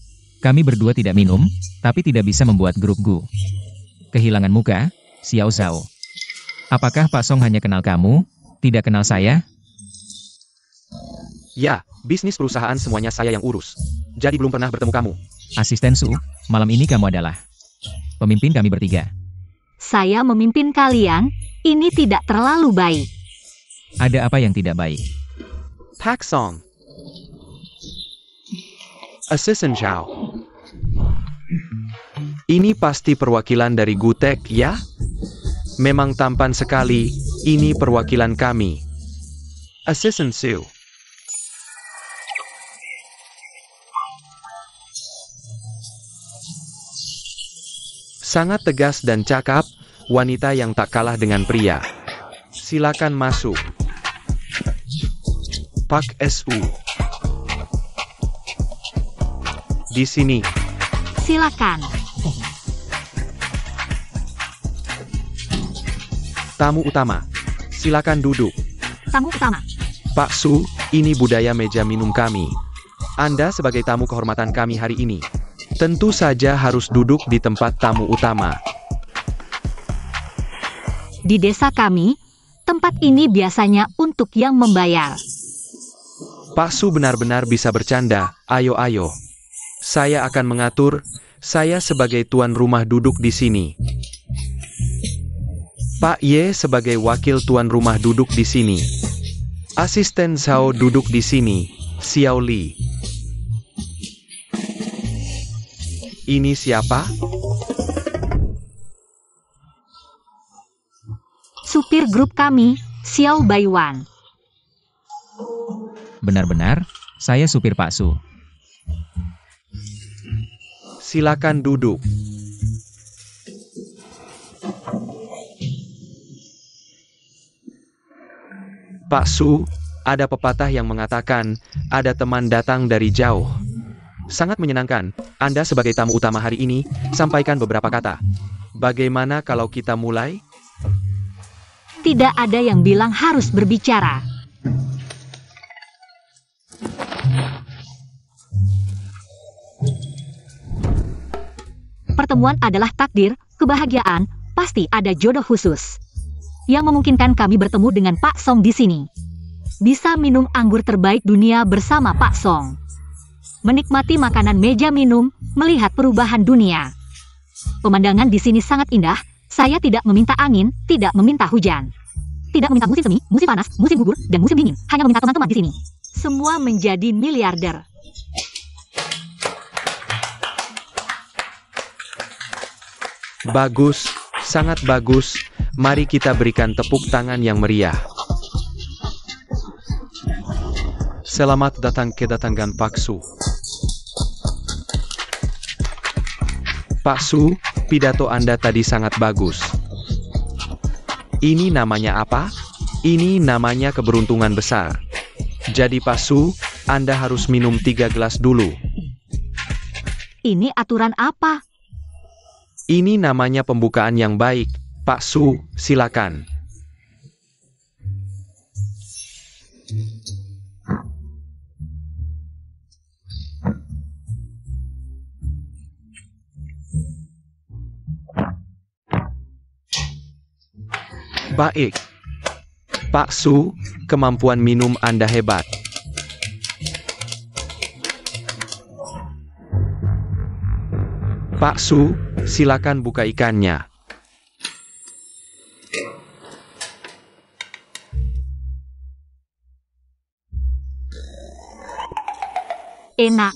Kami berdua tidak minum, tapi tidak bisa membuat grup Gu. Kehilangan muka, Xiao Zhao. Apakah Pak Song hanya kenal kamu, tidak kenal saya? Ya, bisnis perusahaan semuanya saya yang urus. Jadi belum pernah bertemu kamu. Asisten Su, malam ini kamu adalah pemimpin kami bertiga. Saya memimpin kalian, ini tidak terlalu baik. Ada apa yang tidak baik? Pak Song. Assistant Zhao. Ini pasti perwakilan dari Gutek, ya? Memang tampan sekali, ini perwakilan kami. Assistant Su. Sangat tegas dan cakap, wanita yang tak kalah dengan pria. Silakan masuk. Pak Su. Di sini. Silakan. Tamu utama. Silakan duduk. Tamu utama. Pak Su, ini budaya meja minum kami. Anda sebagai tamu kehormatan kami hari ini, tentu saja harus duduk di tempat tamu utama. Di desa kami, tempat ini biasanya untuk yang membayar. Pak Su benar-benar bisa bercanda. Ayo. Saya akan mengatur. Saya sebagai tuan rumah duduk di sini. Pak Ye sebagai wakil tuan rumah duduk di sini. Asisten Zhao duduk di sini. Xiao Li. Ini siapa? Supir grup kami, Xiao Baiwan. Benar-benar, saya supir Pak Su. Silakan duduk. Pak Su, ada pepatah yang mengatakan, ada teman datang dari jauh. Sangat menyenangkan, Anda sebagai tamu utama hari ini, sampaikan beberapa kata. Bagaimana kalau kita mulai? Tidak ada yang bilang harus berbicara. Pertemuan adalah takdir, kebahagiaan, pasti ada jodoh khusus yang memungkinkan kami bertemu dengan Pak Song di sini. Bisa minum anggur terbaik dunia bersama Pak Song. Menikmati makanan meja minum, melihat perubahan dunia. Pemandangan di sini sangat indah. Saya tidak meminta angin, tidak meminta hujan. Tidak meminta musim semi, musim panas, musim gugur, dan musim dingin. Hanya meminta teman-teman di sini. Semua menjadi miliarder. Bagus, sangat bagus. Mari kita berikan tepuk tangan yang meriah. Selamat datang kedatangan Pak Su. Pak Su, pidato Anda tadi sangat bagus. Ini namanya apa? Ini namanya keberuntungan besar. Jadi Pak Su, Anda harus minum 3 gelas dulu. Ini aturan apa? Ini namanya pembukaan yang baik. Pak Su, silakan. Baik. Pak Su, kemampuan minum Anda hebat. Pak Su, silakan buka ikannya. Enak.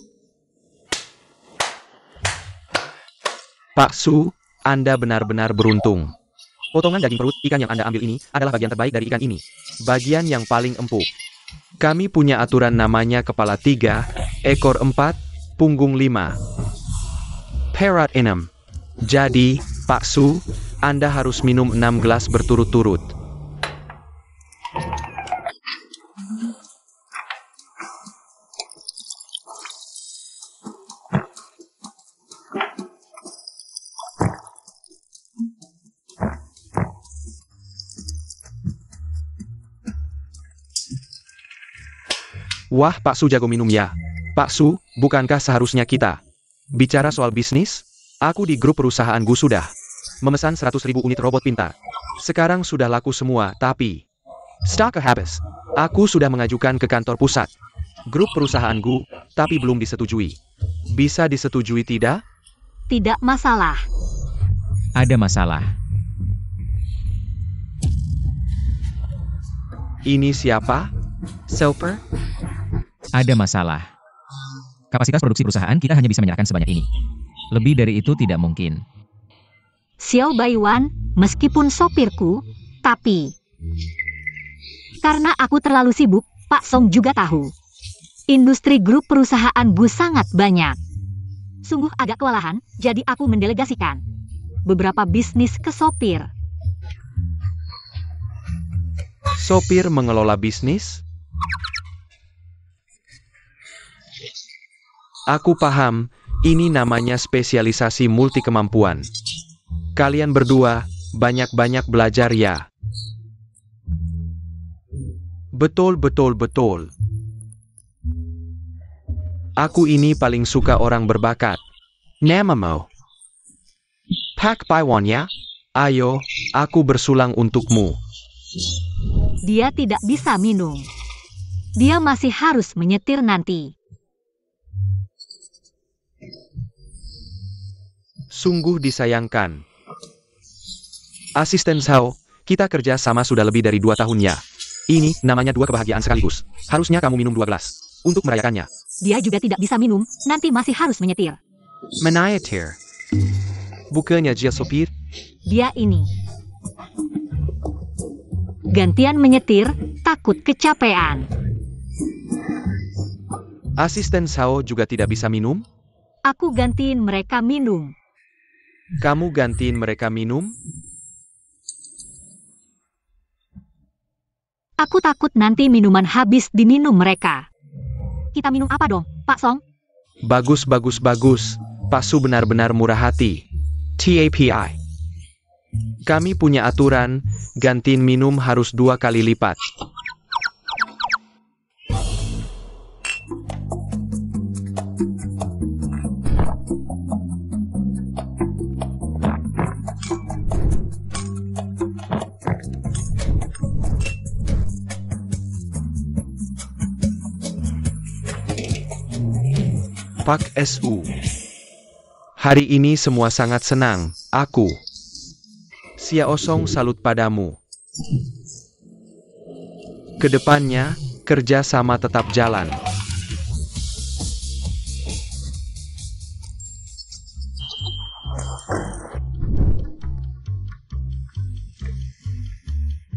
Pak Su, Anda benar-benar beruntung. Potongan daging perut ikan yang Anda ambil ini adalah bagian terbaik dari ikan ini. Bagian yang paling empuk. Kami punya aturan namanya kepala 3, ekor 4, punggung 5. Perat 6. Jadi, Pak Su, Anda harus minum 6 gelas berturut-turut. Wah, Pak Su jago minum ya. Pak Su, bukankah seharusnya kita bicara soal bisnis? Aku di grup perusahaan Gu sudah memesan 100.000 unit robot pintar. Sekarang sudah laku semua, tapi stok habis. Aku sudah mengajukan ke kantor pusat grup perusahaan Gu, tapi belum disetujui. Bisa disetujui tidak? Tidak masalah. Ada masalah. Ini siapa? Silver? Ada masalah. Kapasitas produksi perusahaan kita hanya bisa menyerahkan sebanyak ini. Lebih dari itu tidak mungkin. Xiao Baiwan, meskipun sopirku, tapi karena aku terlalu sibuk, Pak Song juga tahu. Industri grup perusahaan Bu sangat banyak. Sungguh agak kewalahan, jadi aku mendelegasikan beberapa bisnis ke sopir. Sopir mengelola bisnis? Aku paham, ini namanya spesialisasi multi kemampuan. Kalian berdua, banyak-banyak belajar ya. Betul. Aku ini paling suka orang berbakat. Namamu Pak Baiwan ya? Ayo, aku bersulang untukmu. Dia tidak bisa minum. Dia masih harus menyetir nanti. Sungguh disayangkan. Asisten Sao, kita kerja sama sudah lebih dari 2 tahun ya. Ini namanya 2 kebahagiaan sekaligus. Harusnya kamu minum 2 gelas untuk merayakannya. Dia juga tidak bisa minum, nanti masih harus menyetir. Menyetir? Bukannya dia sopir? Dia ini. Gantian menyetir, takut kecapean. Asisten Sao juga tidak bisa minum? Aku gantiin mereka minum. Kamu gantiin mereka minum? Aku takut nanti minuman habis diminum mereka. Kita minum apa dong, Pak Song? Bagus. Pak Su benar-benar murah hati. TAPI. Kami punya aturan, gantiin minum harus 2 kali lipat. Pak Su. Hari ini semua sangat senang, aku. Xiao Song salut padamu. Kedepannya, kerja sama tetap jalan.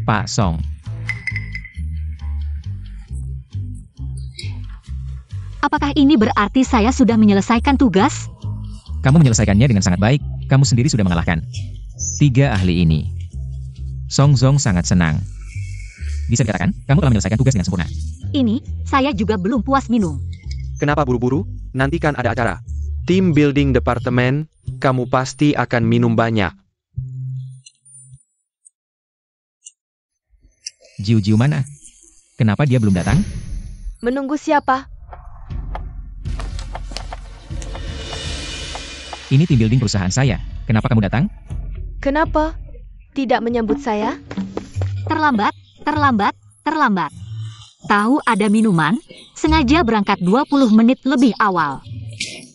Pak Song. Apakah ini berarti saya sudah menyelesaikan tugas? Kamu menyelesaikannya dengan sangat baik. Kamu sendiri sudah mengalahkan 3 ahli ini. Song Zong sangat senang. Bisa dikatakan, kamu telah menyelesaikan tugas dengan sempurna. Ini, saya juga belum puas minum. Kenapa buru-buru? Nanti kan ada acara. Tim building departemen, kamu pasti akan minum banyak. Jiu-Jiu mana? Kenapa dia belum datang? Menunggu siapa? Ini tim building perusahaan saya. Kenapa kamu datang? Kenapa tidak menyambut saya? Terlambat, terlambat, terlambat. Tahu ada minuman? Sengaja berangkat 20 menit lebih awal.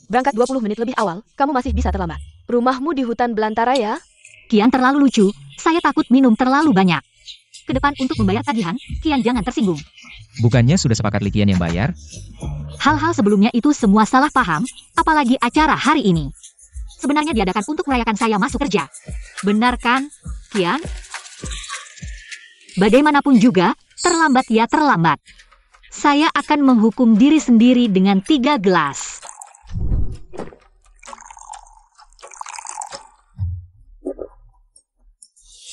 Berangkat 20 menit lebih awal, kamu masih bisa terlambat. Rumahmu di hutan belantara ya? Kian terlalu lucu, saya takut minum terlalu banyak. Ke depan untuk membayar tagihan, Kian jangan tersinggung. Bukannya sudah sepakat Likian yang bayar? Hal-hal sebelumnya itu semua salah paham, apalagi acara hari ini. Sebenarnya diadakan untuk merayakan saya masuk kerja. Benar kan, Kian? Bagaimanapun juga, terlambat ya terlambat. Saya akan menghukum diri sendiri dengan 3 gelas.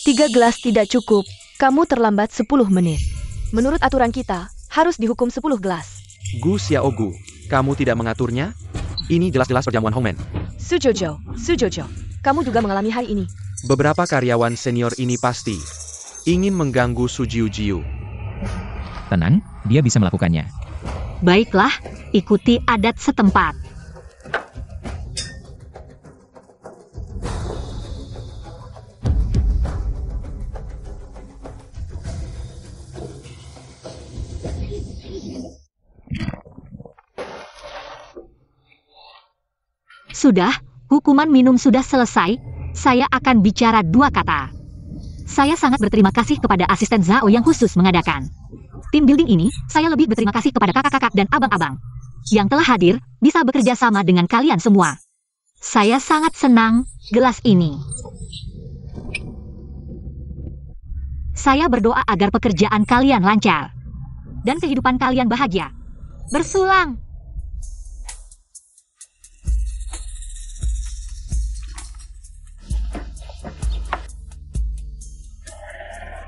Tiga gelas tidak cukup. Kamu terlambat 10 menit. Menurut aturan kita, harus dihukum 10 gelas. Gu Xiaogu, kamu tidak mengaturnya? Ini jelas-jelas perjamuan Hongmen. Sujojo, kamu juga mengalami hari ini. Beberapa karyawan senior ini pasti ingin mengganggu Su Jiu. Tenang, dia bisa melakukannya. Baiklah, ikuti adat setempat. Sudah, hukuman minum sudah selesai. Saya akan bicara 2 kata. Saya sangat berterima kasih kepada asisten Zhao yang khusus mengadakan tim building ini. Saya lebih berterima kasih kepada kakak-kakak dan abang-abang yang telah hadir, bisa bekerja sama dengan kalian semua. Saya sangat senang gelas ini. Saya berdoa agar pekerjaan kalian lancar dan kehidupan kalian bahagia. Bersulang.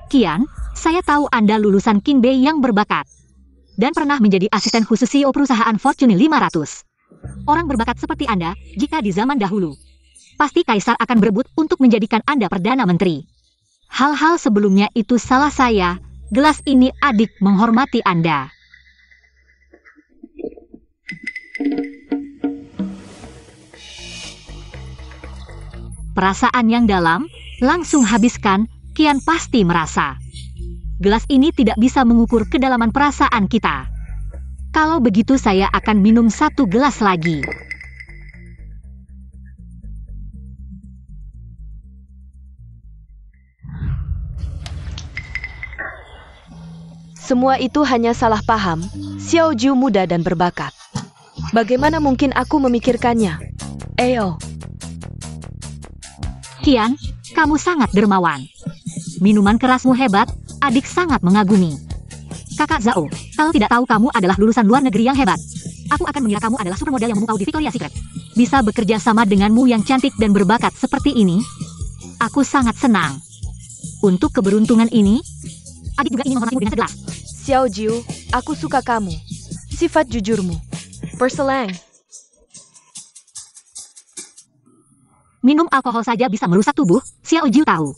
Kian, saya tahu Anda lulusan Qingbei yang berbakat dan pernah menjadi asisten khusus CEO perusahaan Fortune 500. Orang berbakat seperti Anda, jika di zaman dahulu, pasti Kaisar akan berebut untuk menjadikan Anda Perdana Menteri. Hal-hal sebelumnya itu salah saya. Gelas ini adik menghormati Anda. Perasaan yang dalam, langsung habiskan. Kian pasti merasa gelas ini tidak bisa mengukur kedalaman perasaan kita. Kalau begitu saya akan minum 1 gelas lagi. Semua itu hanya salah paham. Xiao Jiu muda dan berbakat. Bagaimana mungkin aku memikirkannya? Eyo. Kian, kamu sangat dermawan. Minuman kerasmu hebat, adik sangat mengagumi. Kakak Zhao, kalau tidak tahu kamu adalah lulusan luar negeri yang hebat, aku akan mengira kamu adalah supermodel yang memukau di Victoria's Secret. Bisa bekerja sama denganmu yang cantik dan berbakat seperti ini, aku sangat senang. Untuk keberuntungan ini, adik juga ingin menghormatimu dengan segelas. Xiao Jiu, aku suka kamu. Sifat jujurmu. Perselang. Minum alkohol saja bisa merusak tubuh, Xiao Jiu tahu.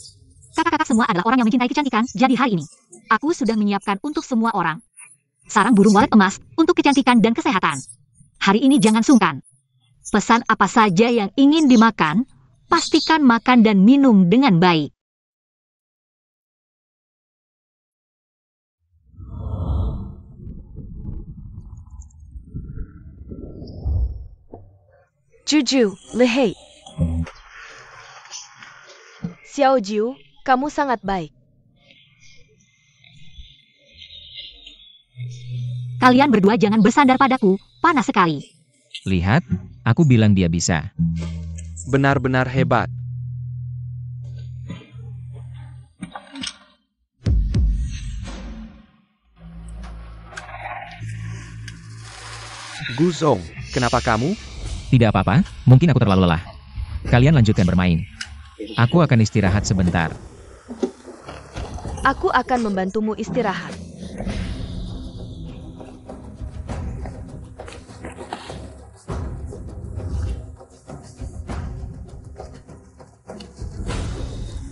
Kakak-kakak semua adalah orang yang mencintai kecantikan, jadi hari ini, aku sudah menyiapkan untuk semua orang sarang burung walet emas untuk kecantikan dan kesehatan. Hari ini jangan sungkan. Pesan apa saja yang ingin dimakan, pastikan makan dan minum dengan baik. Juju, lehei. Xiao Jiu, kamu sangat baik. Kalian berdua jangan bersandar padaku, panas sekali. Lihat, aku bilang dia bisa. Benar-benar hebat. Guzong, kenapa kamu? Tidak apa-apa, mungkin aku terlalu lelah. Kalian lanjutkan bermain. Aku akan istirahat sebentar. Aku akan membantumu istirahat.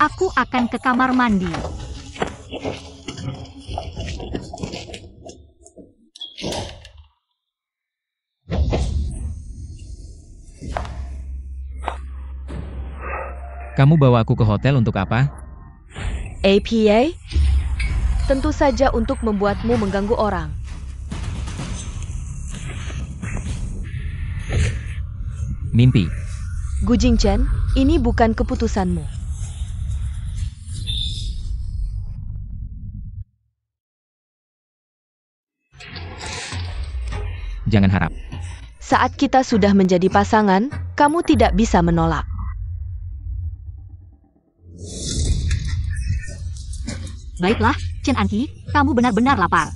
Aku akan ke kamar mandi. Kamu bawa aku ke hotel untuk apa? APA? Tentu saja untuk membuatmu mengganggu orang. Mimpi. Gu Jingchen, ini bukan keputusanmu. Jangan harap. Saat kita sudah menjadi pasangan, kamu tidak bisa menolak. Baiklah, Chen Anqi, kamu benar-benar lapar.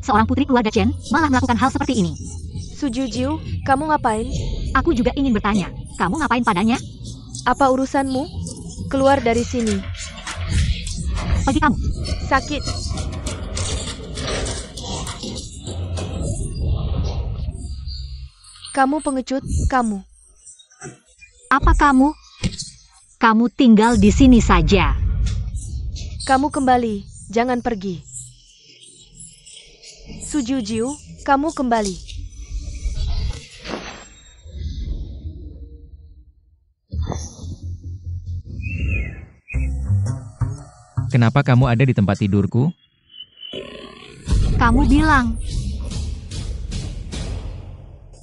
Seorang putri keluarga Chen malah melakukan hal seperti ini. Suju Jiu, kamu ngapain? Aku juga ingin bertanya, kamu ngapain padanya? Apa urusanmu? Keluar dari sini. Pergi kamu. Sakit. Kamu pengecut, kamu. Apa kamu? Kamu tinggal di sini saja. Kamu kembali, jangan pergi. Suju Jiu, kamu kembali. Kenapa kamu ada di tempat tidurku? Kamu bilang.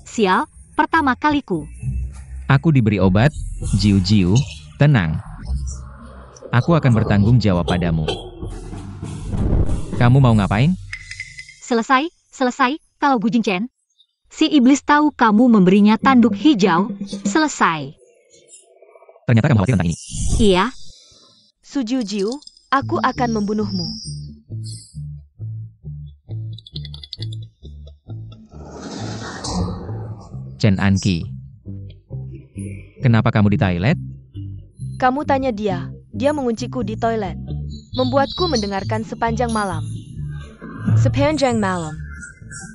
Sial, pertama kaliku. Aku diberi obat, Jiu-Jiu, tenang. Aku akan bertanggung jawab padamu. Kamu mau ngapain? Selesai, kalau Gu Jingchen. Si iblis tahu kamu memberinya tanduk hijau, selesai. Ternyata kamu khawatir tentang ini. Iya, Suju Jiu, aku akan membunuhmu. Chen Anqi. Kenapa kamu di toilet? Kamu tanya dia, dia mengunciku di toilet. Membuatku mendengarkan sepanjang malam. Sepanjang malam.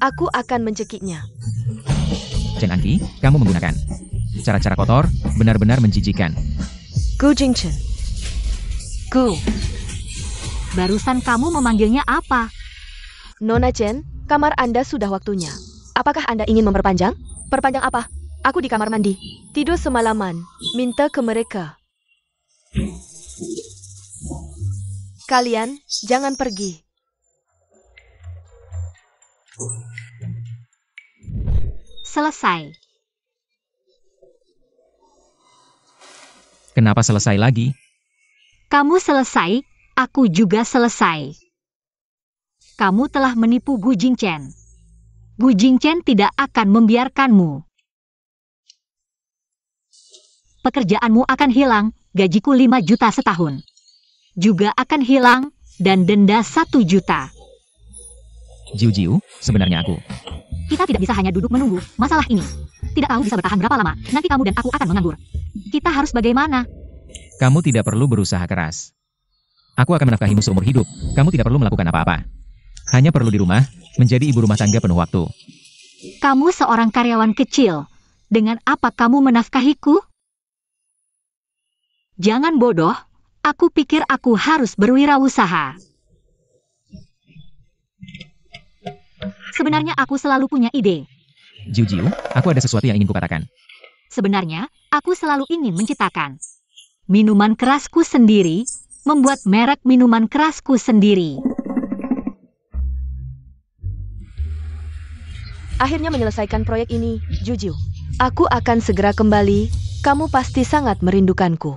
Aku akan mencekiknya. Chen Anqi, kamu menggunakan cara-cara kotor, benar-benar menjijikan. Gu Jingchen. Gu. barusan kamu memanggilnya apa? Nona Chen, kamar Anda sudah waktunya. Apakah Anda ingin memperpanjang? Perpanjang apa? Aku di kamar mandi. Tidur semalaman. Minta ke mereka. Kalian, jangan pergi. Selesai. Kenapa selesai lagi? Kamu selesai, aku juga selesai. Kamu telah menipu Gu Jingchen. Gu Jingchen tidak akan membiarkanmu. Pekerjaanmu akan hilang, gajiku 5 juta setahun. Juga akan hilang, dan denda 1 juta. Jiu-Jiu, sebenarnya aku. Kita tidak bisa hanya duduk menunggu masalah ini. Tidak tahu bisa bertahan berapa lama, nanti kamu dan aku akan menganggur. Kita harus bagaimana? Kamu tidak perlu berusaha keras. Aku akan menafkahimu seumur hidup. Kamu tidak perlu melakukan apa-apa. Hanya perlu di rumah, menjadi ibu rumah tangga penuh waktu. Kamu seorang karyawan kecil. Dengan apa kamu menafkahiku? Jangan bodoh. Aku pikir aku harus berwirausaha. Sebenarnya aku selalu punya ide. Jiu-Jiu, aku ada sesuatu yang ingin kukatakan. Sebenarnya, aku selalu ingin menciptakan minuman kerasku sendiri, membuat merek minuman kerasku sendiri. Akhirnya menyelesaikan proyek ini, Juju. Aku akan segera kembali. Kamu pasti sangat merindukanku.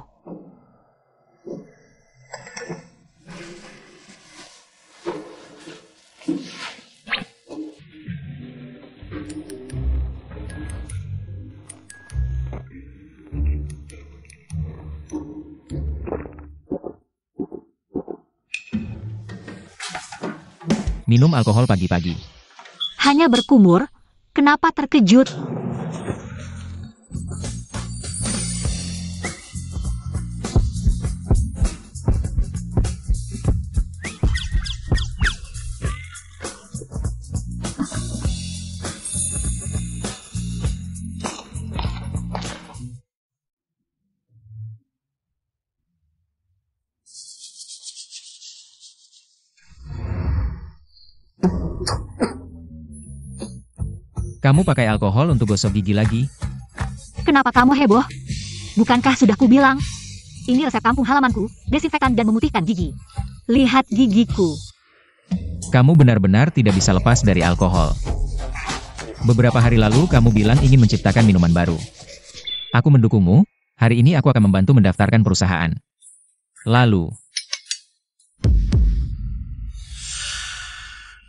Minum alkohol pagi-pagi. Hanya berkumur, kenapa terkejut? Kamu pakai alkohol untuk gosok gigi lagi? Kenapa kamu heboh? Bukankah sudah kubilang? Ini resep kampung halamanku, desinfektan dan memutihkan gigi. Lihat gigiku. Kamu benar-benar tidak bisa lepas dari alkohol. Beberapa hari lalu kamu bilang ingin menciptakan minuman baru. Aku mendukungmu, hari ini aku akan membantu mendaftarkan perusahaan. Lalu,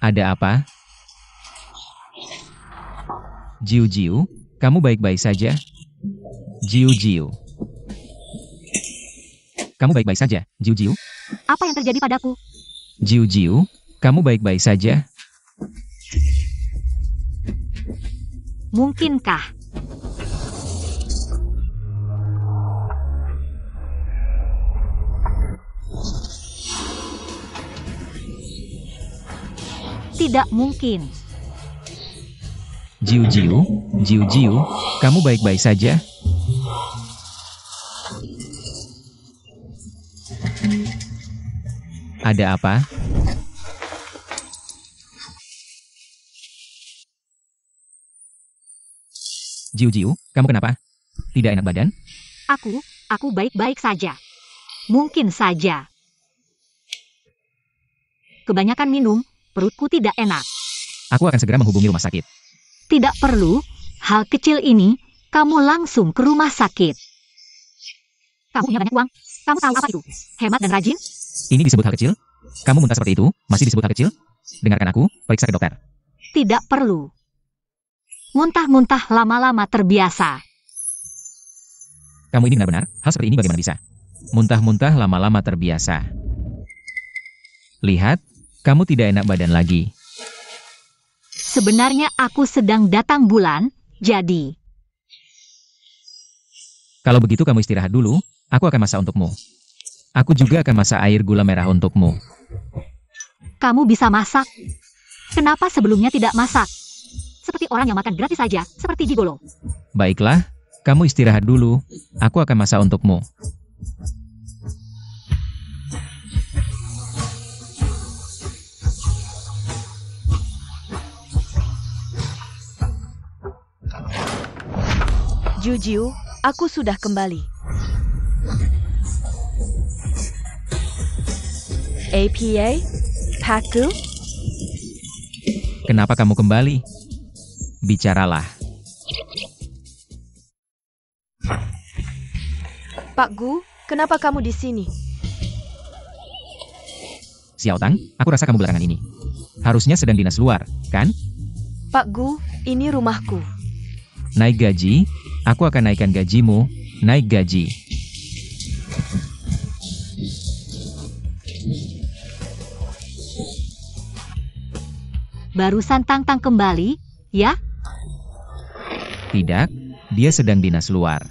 ada apa? Jiu-jiu, kamu baik-baik saja? Jiu-jiu. Kamu baik-baik saja, Jiu-jiu? Apa yang terjadi padaku? Jiu-jiu, kamu baik-baik saja? Mungkinkah? Tidak mungkin. Jiu-jiu, Jiu-jiu, kamu baik-baik saja? Ada apa? Jiu-jiu, kamu kenapa? Tidak enak badan? Aku baik-baik saja. Mungkin saja. Kebanyakan minum, perutku tidak enak. Aku akan segera menghubungi rumah sakit. Tidak perlu, hal kecil ini, kamu langsung ke rumah sakit. Kamu punya banyak uang, kamu tahu apa itu? Hemat dan rajin? Ini disebut hal kecil? Kamu muntah seperti itu, masih disebut hal kecil? Dengarkan aku, periksa ke dokter. Tidak perlu. Muntah-muntah lama-lama terbiasa. Kamu ini benar-benar, hal seperti ini bagaimana bisa? Muntah-muntah lama-lama terbiasa. Lihat, kamu tidak enak badan lagi. Sebenarnya aku sedang datang bulan, jadi. Kalau begitu kamu istirahat dulu, aku akan masak untukmu. Aku juga akan masak air gula merah untukmu. Kamu bisa masak. Kenapa sebelumnya tidak masak? Seperti orang yang makan gratis saja, seperti gigolo. Baiklah, kamu istirahat dulu, aku akan masak untukmu. Jiu-jiu, aku sudah kembali. APA? Paku? Kenapa kamu kembali? Bicaralah. Pak Gu, kenapa kamu di sini? Xiao Tang, aku rasa kamu belakangan ini harusnya sedang dinas luar, kan? Pak Gu, ini rumahku. Naik gaji? Aku akan naikkan gajimu, naik gaji. Barusan Tang-Tang kembali, ya? Tidak, dia sedang dinas luar.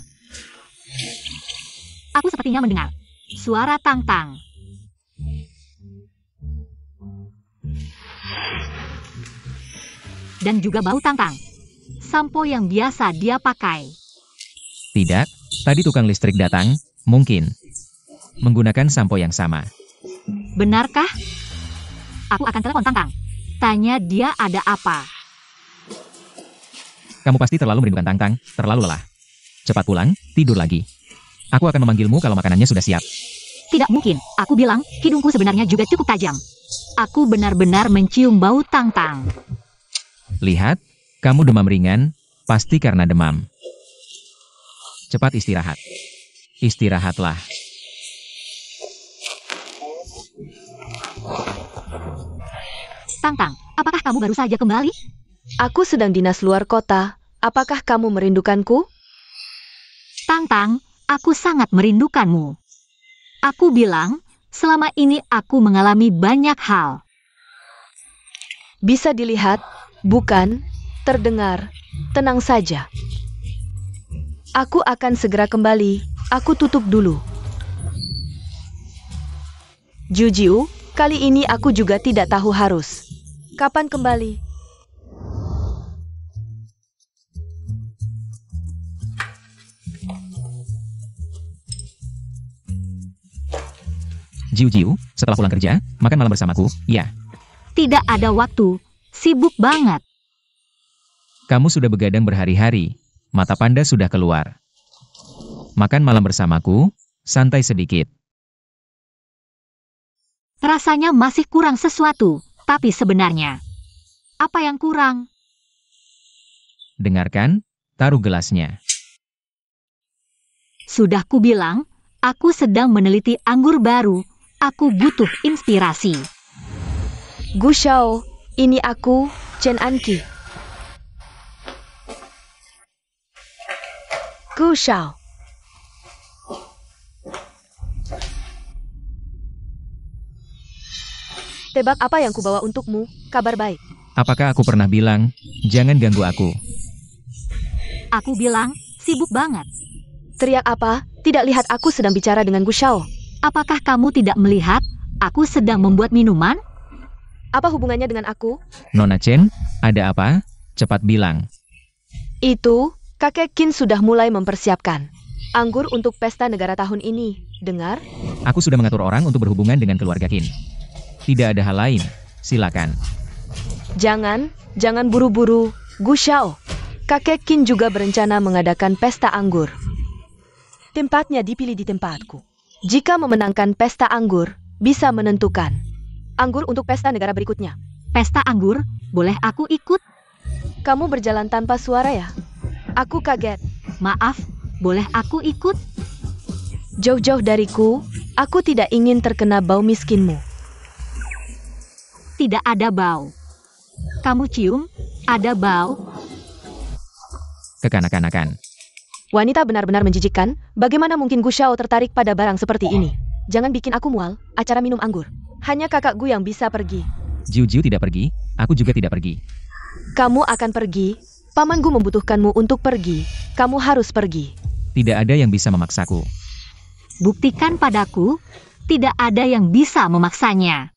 Aku sepertinya mendengar suara Tang-Tang. Dan juga bau Tang-Tang. Sampo yang biasa dia pakai. Tidak, tadi tukang listrik datang, mungkin menggunakan sampo yang sama. Benarkah? Aku akan telepon Tang-Tang. Tanya dia ada apa. Kamu pasti terlalu merindukan Tang-Tang, terlalu lelah. Cepat pulang, tidur lagi. Aku akan memanggilmu kalau makanannya sudah siap. Tidak mungkin, aku bilang, hidungku sebenarnya juga cukup tajam. Aku benar-benar mencium bau Tang-Tang. Lihat, kamu demam ringan, pasti karena demam. cepat istirahat. Istirahatlah. Tang, apakah kamu baru saja kembali? Aku sedang dinas luar kota. Apakah kamu merindukanku? Tang, aku sangat merindukanmu. Aku bilang, selama ini aku mengalami banyak hal. Bisa dilihat, bukan, terdengar. Tenang saja. Aku akan segera kembali. Aku tutup dulu. Jujiu, kali ini aku juga tidak tahu harus. Kapan kembali? Jiu, setelah pulang kerja, makan malam bersamaku, ya. Tidak ada waktu, sibuk banget. Kamu sudah begadang berhari-hari, mata panda sudah keluar. Makan malam bersamaku, santai sedikit. Rasanya masih kurang sesuatu, tapi sebenarnya, apa yang kurang? Dengarkan, taruh gelasnya. Sudah kubilang, aku sedang meneliti anggur baru. Aku butuh inspirasi. Gu Shao, ini aku, Chen Anqi. Gu Shao. Tebak apa yang kubawa untukmu, kabar baik. Apakah aku pernah bilang, jangan ganggu aku? Aku bilang, sibuk banget. Teriak apa? Tidak lihat aku sedang bicara dengan Gu Shao. Apakah kamu tidak melihat, aku sedang membuat minuman? Apa hubungannya dengan aku? Nona Chen, ada apa? Cepat bilang. Itu, kakek Qin sudah mulai mempersiapkan anggur untuk pesta negara tahun ini. Dengar? Aku sudah mengatur orang untuk berhubungan dengan keluarga Qin. Tidak ada hal lain. Silakan. Jangan buru-buru, Gu Shao. Kakek Qin juga berencana mengadakan pesta anggur. Tempatnya dipilih di tempatku. Jika memenangkan pesta anggur, bisa menentukan anggur untuk pesta negara berikutnya. Pesta anggur, boleh aku ikut? Kamu berjalan tanpa suara ya? Aku kaget. Maaf, boleh aku ikut? Jauh-jauh dariku, aku tidak ingin terkena bau miskinmu. Tidak ada bau. Kamu cium, ada bau. Kekanak-kanakan. Wanita benar-benar menjijikkan, bagaimana mungkin Gu Shao tertarik pada barang seperti ini? Jangan bikin aku mual, acara minum anggur. Hanya kakak Gu yang bisa pergi. Jiu tidak pergi, aku juga tidak pergi. Kamu akan pergi, Paman Gu membutuhkanmu untuk pergi. Kamu harus pergi. Tidak ada yang bisa memaksaku. Buktikan padaku, tidak ada yang bisa memaksanya.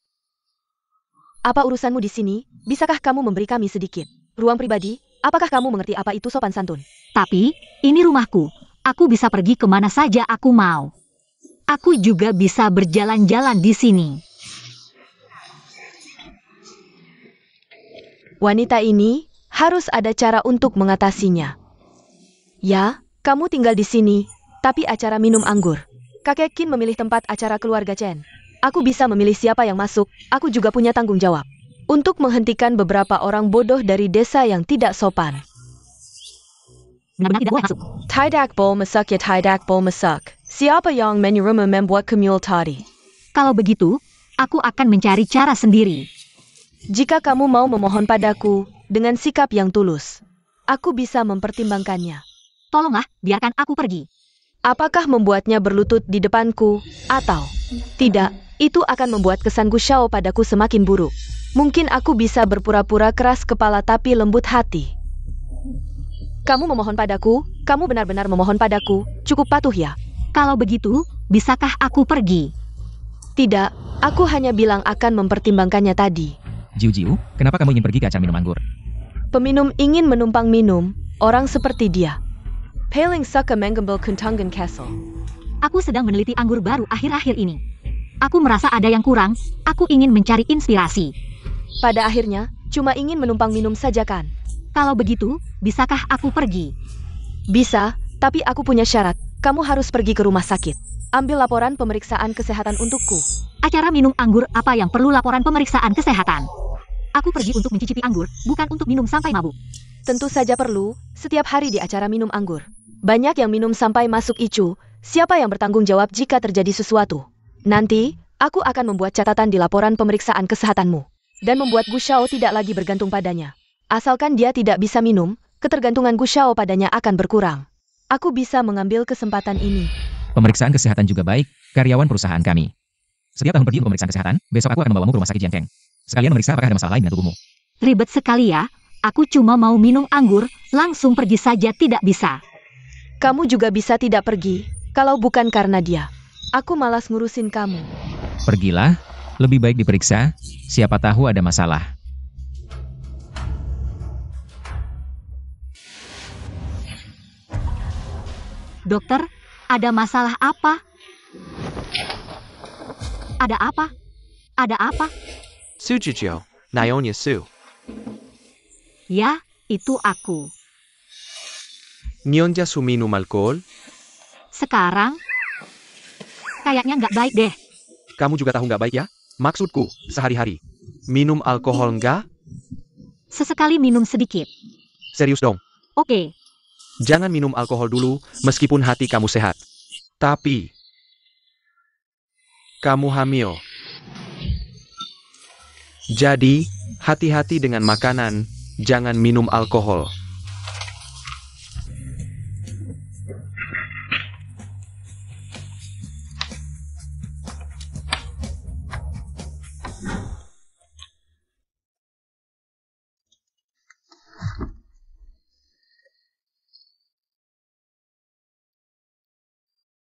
Apa urusanmu di sini? Bisakah kamu memberi kami sedikit ruang pribadi? Apakah kamu mengerti apa itu sopan santun? Tapi, ini rumahku. Aku bisa pergi kemana saja aku mau. Aku juga bisa berjalan-jalan di sini. Wanita ini harus ada cara untuk mengatasinya. Ya, kamu tinggal di sini, tapi acara minum anggur. Kakek Qin memilih tempat acara keluarga Chen. Aku bisa memilih siapa yang masuk, aku juga punya tanggung jawab. Untuk menghentikan beberapa orang bodoh dari desa yang tidak sopan. Benar-benar tidak boleh masuk. Tidak boleh masuk ya tidak boleh masuk. Siapa yang menyuruh membuat kemul tadi? Kalau begitu, aku akan mencari cara sendiri. Jika kamu mau memohon padaku, dengan sikap yang tulus, aku bisa mempertimbangkannya. Tolonglah, biarkan aku pergi. Apakah membuatnya berlutut di depanku, atau tidak, itu akan membuat kesan Gu Shao padaku semakin buruk. Mungkin aku bisa berpura-pura keras kepala tapi lembut hati. Kamu memohon padaku, kamu benar-benar memohon padaku, cukup patuh ya. Kalau begitu, bisakah aku pergi? Tidak, aku hanya bilang akan mempertimbangkannya tadi. Jiu, kenapa kamu ingin pergi ke acara minum anggur? Peminum ingin menumpang minum, orang seperti dia. Paling suka mengambil kuntangan castle. Aku sedang meneliti anggur baru akhir-akhir ini. Aku merasa ada yang kurang, aku ingin mencari inspirasi. Pada akhirnya, cuma ingin menumpang minum saja kan? Kalau begitu, bisakah aku pergi? Bisa, tapi aku punya syarat. Kamu harus pergi ke rumah sakit. Ambil laporan pemeriksaan kesehatan untukku. Acara minum anggur apa yang perlu laporan pemeriksaan kesehatan? Aku pergi untuk mencicipi anggur, bukan untuk minum sampai mabuk. Tentu saja perlu, setiap hari di acara minum anggur. Banyak yang minum sampai masuk icu. Siapa yang bertanggung jawab jika terjadi sesuatu? Nanti, aku akan membuat catatan di laporan pemeriksaan kesehatanmu. Dan membuat Gu Shao tidak lagi bergantung padanya. Asalkan dia tidak bisa minum, ketergantungan Gu Shao padanya akan berkurang. Aku bisa mengambil kesempatan ini. Pemeriksaan kesehatan juga baik, karyawan perusahaan kami. Setiap tahun pergi untuk pemeriksaan kesehatan, besok aku akan membawamu ke rumah sakit Jiangkeng. Sekalian memeriksa apakah ada masalah lain dengan tubuhmu. Ribet sekali ya. Aku cuma mau minum anggur, langsung pergi saja tidak bisa. Kamu juga bisa tidak pergi, kalau bukan karena dia. Aku malas ngurusin kamu. Pergilah, lebih baik diperiksa, siapa tahu ada masalah. Dokter, ada masalah apa? Ada apa? Ada apa? Su Jijiu, Nyonya Su. Ya, itu aku. Nyonya Su minum alkohol? Sekarang, kayaknya nggak baik deh. Kamu juga tahu nggak baik ya? Maksudku, sehari-hari. Minum alkohol nggak? Sesekali minum sedikit. Serius dong. Oke, Jangan minum alkohol dulu, meskipun hati kamu sehat. Tapi, kamu hamil. Jadi, hati-hati dengan makanan, jangan minum alkohol.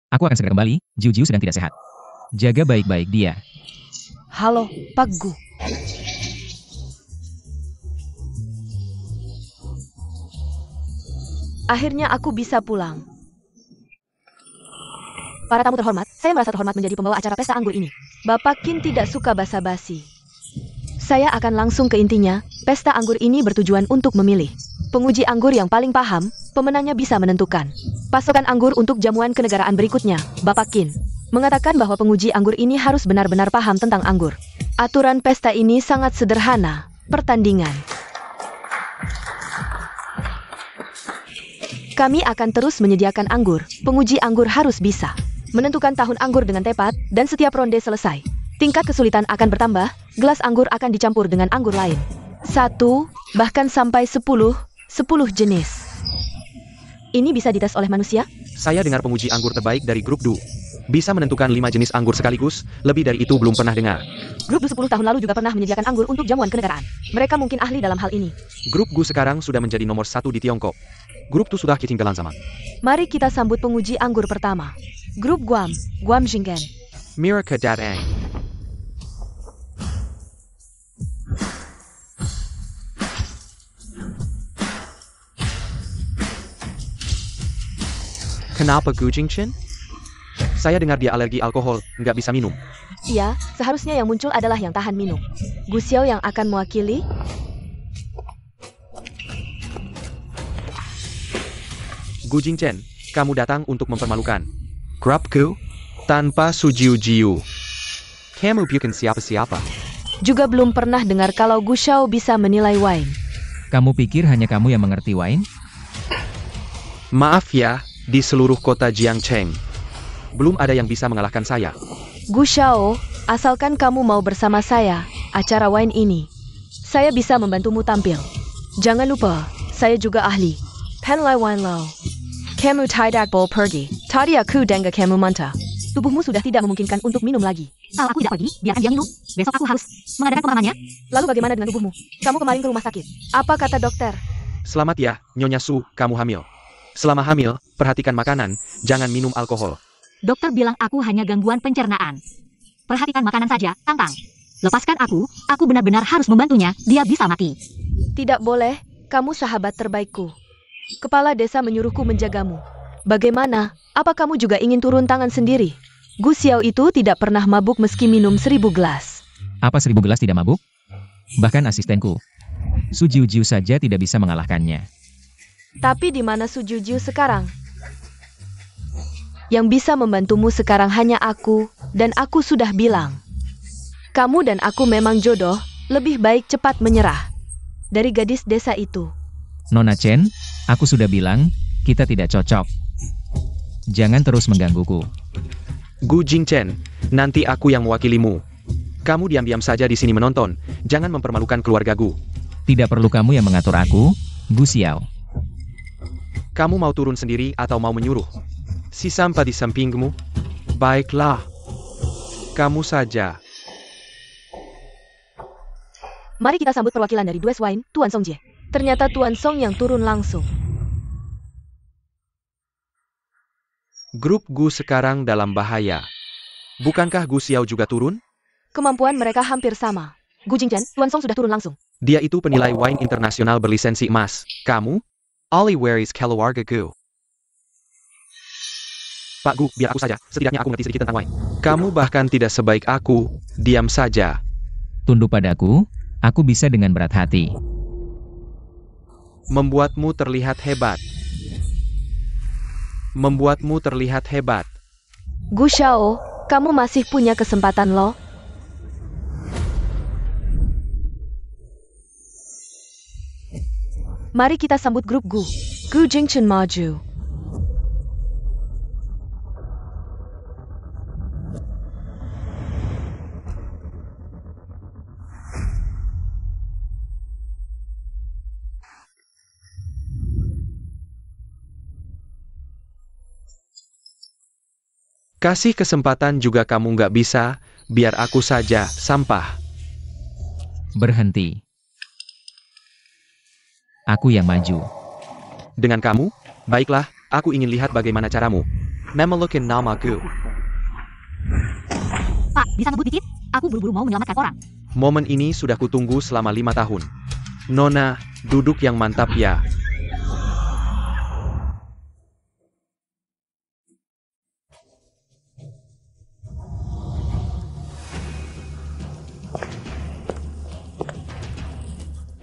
Aku akan segera kembali, Jiu sedang tidak sehat. Jaga baik-baik dia. Halo, Pak Gu. Akhirnya aku bisa pulang. Para tamu terhormat, saya merasa terhormat menjadi pembawa acara pesta anggur ini. Bapak Qin tidak suka basa-basi. Saya akan langsung ke intinya, pesta anggur ini bertujuan untuk memilih penguji anggur yang paling paham, pemenangnya bisa menentukan pasokan anggur untuk jamuan kenegaraan berikutnya. Bapak Qin mengatakan bahwa penguji anggur ini harus benar-benar paham tentang anggur. Aturan pesta ini sangat sederhana, pertandingan. Kami akan terus menyediakan anggur, penguji anggur harus bisa menentukan tahun anggur dengan tepat, dan setiap ronde selesai, tingkat kesulitan akan bertambah, gelas anggur akan dicampur dengan anggur lain. 1, bahkan sampai 10 jenis. Ini bisa dites oleh manusia? Saya dengar penguji anggur terbaik dari grup Du bisa menentukan 5 jenis anggur sekaligus, lebih dari itu belum pernah dengar. Grup Du 10 tahun lalu juga pernah menyediakan anggur untuk jamuan kenegaraan. Mereka mungkin ahli dalam hal ini. Grup Gu sekarang sudah menjadi nomor 1 di Tiongkok. Grup Tu sudah ketinggalan zaman. Mari kita sambut penguji anggur pertama. Grup Guam, Guam Jinggen. Miraka Datang. Kenapa Gu Jingchen? Saya dengar dia alergi alkohol, nggak bisa minum. Iya, seharusnya yang muncul adalah yang tahan minum. Gu Xiao yang akan mewakili. Gu Jingchen, kamu datang untuk mempermalukan Grupku tanpa Su Jiu. Kamu bukan siapa-siapa. Juga belum pernah dengar kalau Gu Xiao bisa menilai wine. Kamu pikir hanya kamu yang mengerti wine? Maaf ya, di seluruh kota Jiangcheng, belum ada yang bisa mengalahkan saya. Gu Xiao, asalkan kamu mau bersama saya, acara wine ini, saya bisa membantumu tampil. Jangan lupa, saya juga ahli. Penlai wine low. Kamu tidak boleh pergi. Tadi aku dengar kamu mantap. Tubuhmu sudah tidak memungkinkan untuk minum lagi. Kalau aku tidak pergi, biarkan dia minum. Besok aku harus mengadakan pemakamannya. Lalu bagaimana dengan tubuhmu? Kamu kemarin ke rumah sakit. Apa kata dokter? Selamat ya, Nyonya Su, kamu hamil. Selama hamil, perhatikan makanan, jangan minum alkohol. Dokter bilang aku hanya gangguan pencernaan. Perhatikan makanan saja, Tantang. Lepaskan aku benar-benar harus membantunya, dia bisa mati. Tidak boleh, kamu sahabat terbaikku. Kepala desa menyuruhku menjagamu. Bagaimana? Apa kamu juga ingin turun tangan sendiri? Gu Xiao itu tidak pernah mabuk meski minum 1000 gelas. Apa 1000 gelas tidak mabuk? Bahkan asistenku, Su Jiu saja tidak bisa mengalahkannya. Tapi di mana Su Jiu sekarang? Yang bisa membantumu sekarang hanya aku, dan aku sudah bilang. Kamu dan aku memang jodoh, lebih baik cepat menyerah. Dari gadis desa itu. Nona Chen, aku sudah bilang, kita tidak cocok. Jangan terus menggangguku. Gu Jingchen, nanti aku yang mewakilimu. Kamu diam-diam saja di sini menonton, jangan mempermalukan keluarga Gu. Tidak perlu kamu yang mengatur aku, Gu Xiao. Kamu mau turun sendiri atau mau menyuruh? Si sampah di sampingmu? Baiklah. Kamu saja. Mari kita sambut perwakilan dari Dwes Wine, Tuan Song Jie. Ternyata Tuan Song yang turun langsung. Grup Gu sekarang dalam bahaya. Bukankah Gu Xiao juga turun? Kemampuan mereka hampir sama. Gu Jingchen, Tuan Song sudah turun langsung. Dia itu penilai wine internasional berlisensi emas. Kamu? Ali Waris keluarga Gu. Pak Gu, biar aku saja. Setidaknya aku ngerti sedikit tentang wine. Kamu bahkan tidak sebaik aku. Diam saja. Tunduk padaku, aku bisa dengan berat hati. Membuatmu terlihat hebat. Membuatmu terlihat hebat. Gu Xiao, kamu masih punya kesempatan loh. Mari kita sambut grup Gu. Gu Jingchen maju. Kasih kesempatan juga kamu nggak bisa, biar aku saja, sampah. Berhenti. Aku yang maju. Dengan kamu? Baiklah, aku ingin lihat bagaimana caramu. Memelukin nama Gu. Pak, bisa ngebut dikit? Aku buru-buru mau menyelamatkan orang. Momen ini sudah kutunggu selama 5 tahun. Nona, duduk yang mantap ya.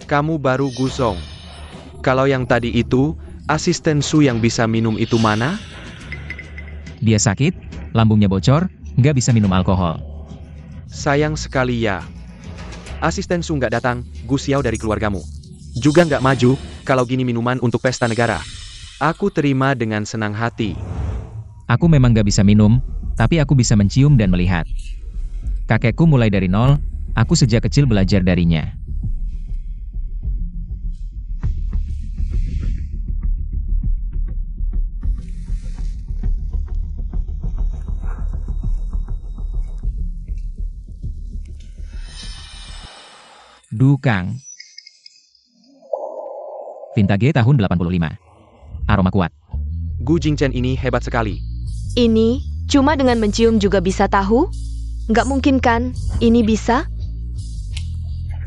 Kamu baru Guzong. Kalau yang tadi itu, asisten Su yang bisa minum itu mana? Dia sakit, lambungnya bocor, nggak bisa minum alkohol. Sayang sekali ya. Asisten Su nggak datang, Gu Xiao dari keluargamu. Juga nggak maju, kalau gini minuman untuk pesta negara. Aku terima dengan senang hati. Aku memang nggak bisa minum, tapi aku bisa mencium dan melihat. Kakekku mulai dari nol, aku sejak kecil belajar darinya. Dukang. Vintage tahun 85. Aroma kuat. Gu Jingchen ini hebat sekali. Ini, cuma dengan mencium juga bisa tahu? Nggak mungkin kan, ini bisa?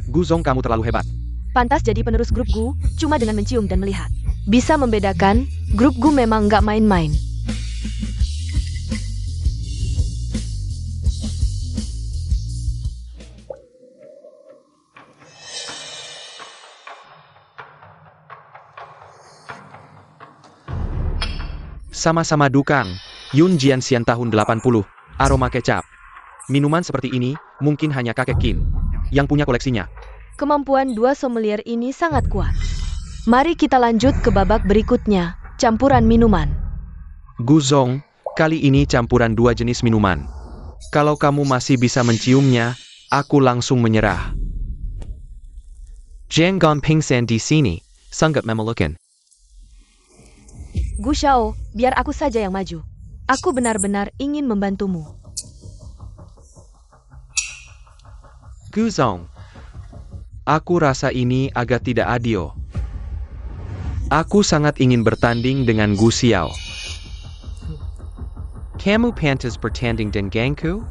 Guzong, kamu terlalu hebat. Pantas jadi penerus grup Gu, cuma dengan mencium dan melihat. Bisa membedakan, grup Gu memang nggak main-main. Sama-sama Dukang, Yun Jianxian tahun 80, aroma kecap. Minuman seperti ini, mungkin hanya kakek Qin yang punya koleksinya. Kemampuan dua sommelier ini sangat kuat. Mari kita lanjut ke babak berikutnya, campuran minuman. Guzong, kali ini campuran 2 jenis minuman. Kalau kamu masih bisa menciumnya, aku langsung menyerah. Jangan pingsan di sini, sangat memelukan. Gu Xiao, biar aku saja yang maju. Aku benar-benar ingin membantumu. Guzong, aku rasa ini agak tidak adil. Aku sangat ingin bertanding dengan Gu Xiao. Kamu pantas bertanding denganku?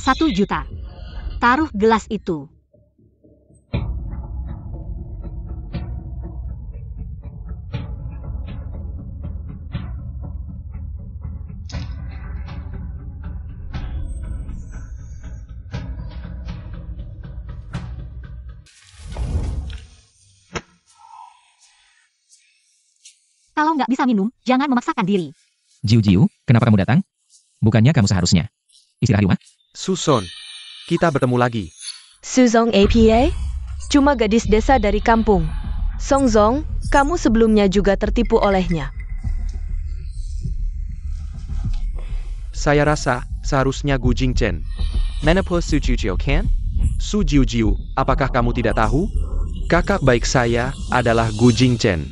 Rp1.000.000. Taruh gelas itu. Kalau nggak bisa minum, jangan memaksakan diri. Jiu, kenapa kamu datang? Bukannya kamu seharusnya istirahat di rumah? Suson, kita bertemu lagi. Suzong APA? Cuma gadis desa dari kampung. Songzong, kamu sebelumnya juga tertipu olehnya. Saya rasa seharusnya Gu Jingchen. Menopause Su Jiu kan? Su Jiu, apakah kamu tidak tahu? Kakak baik saya adalah Gu Jingchen.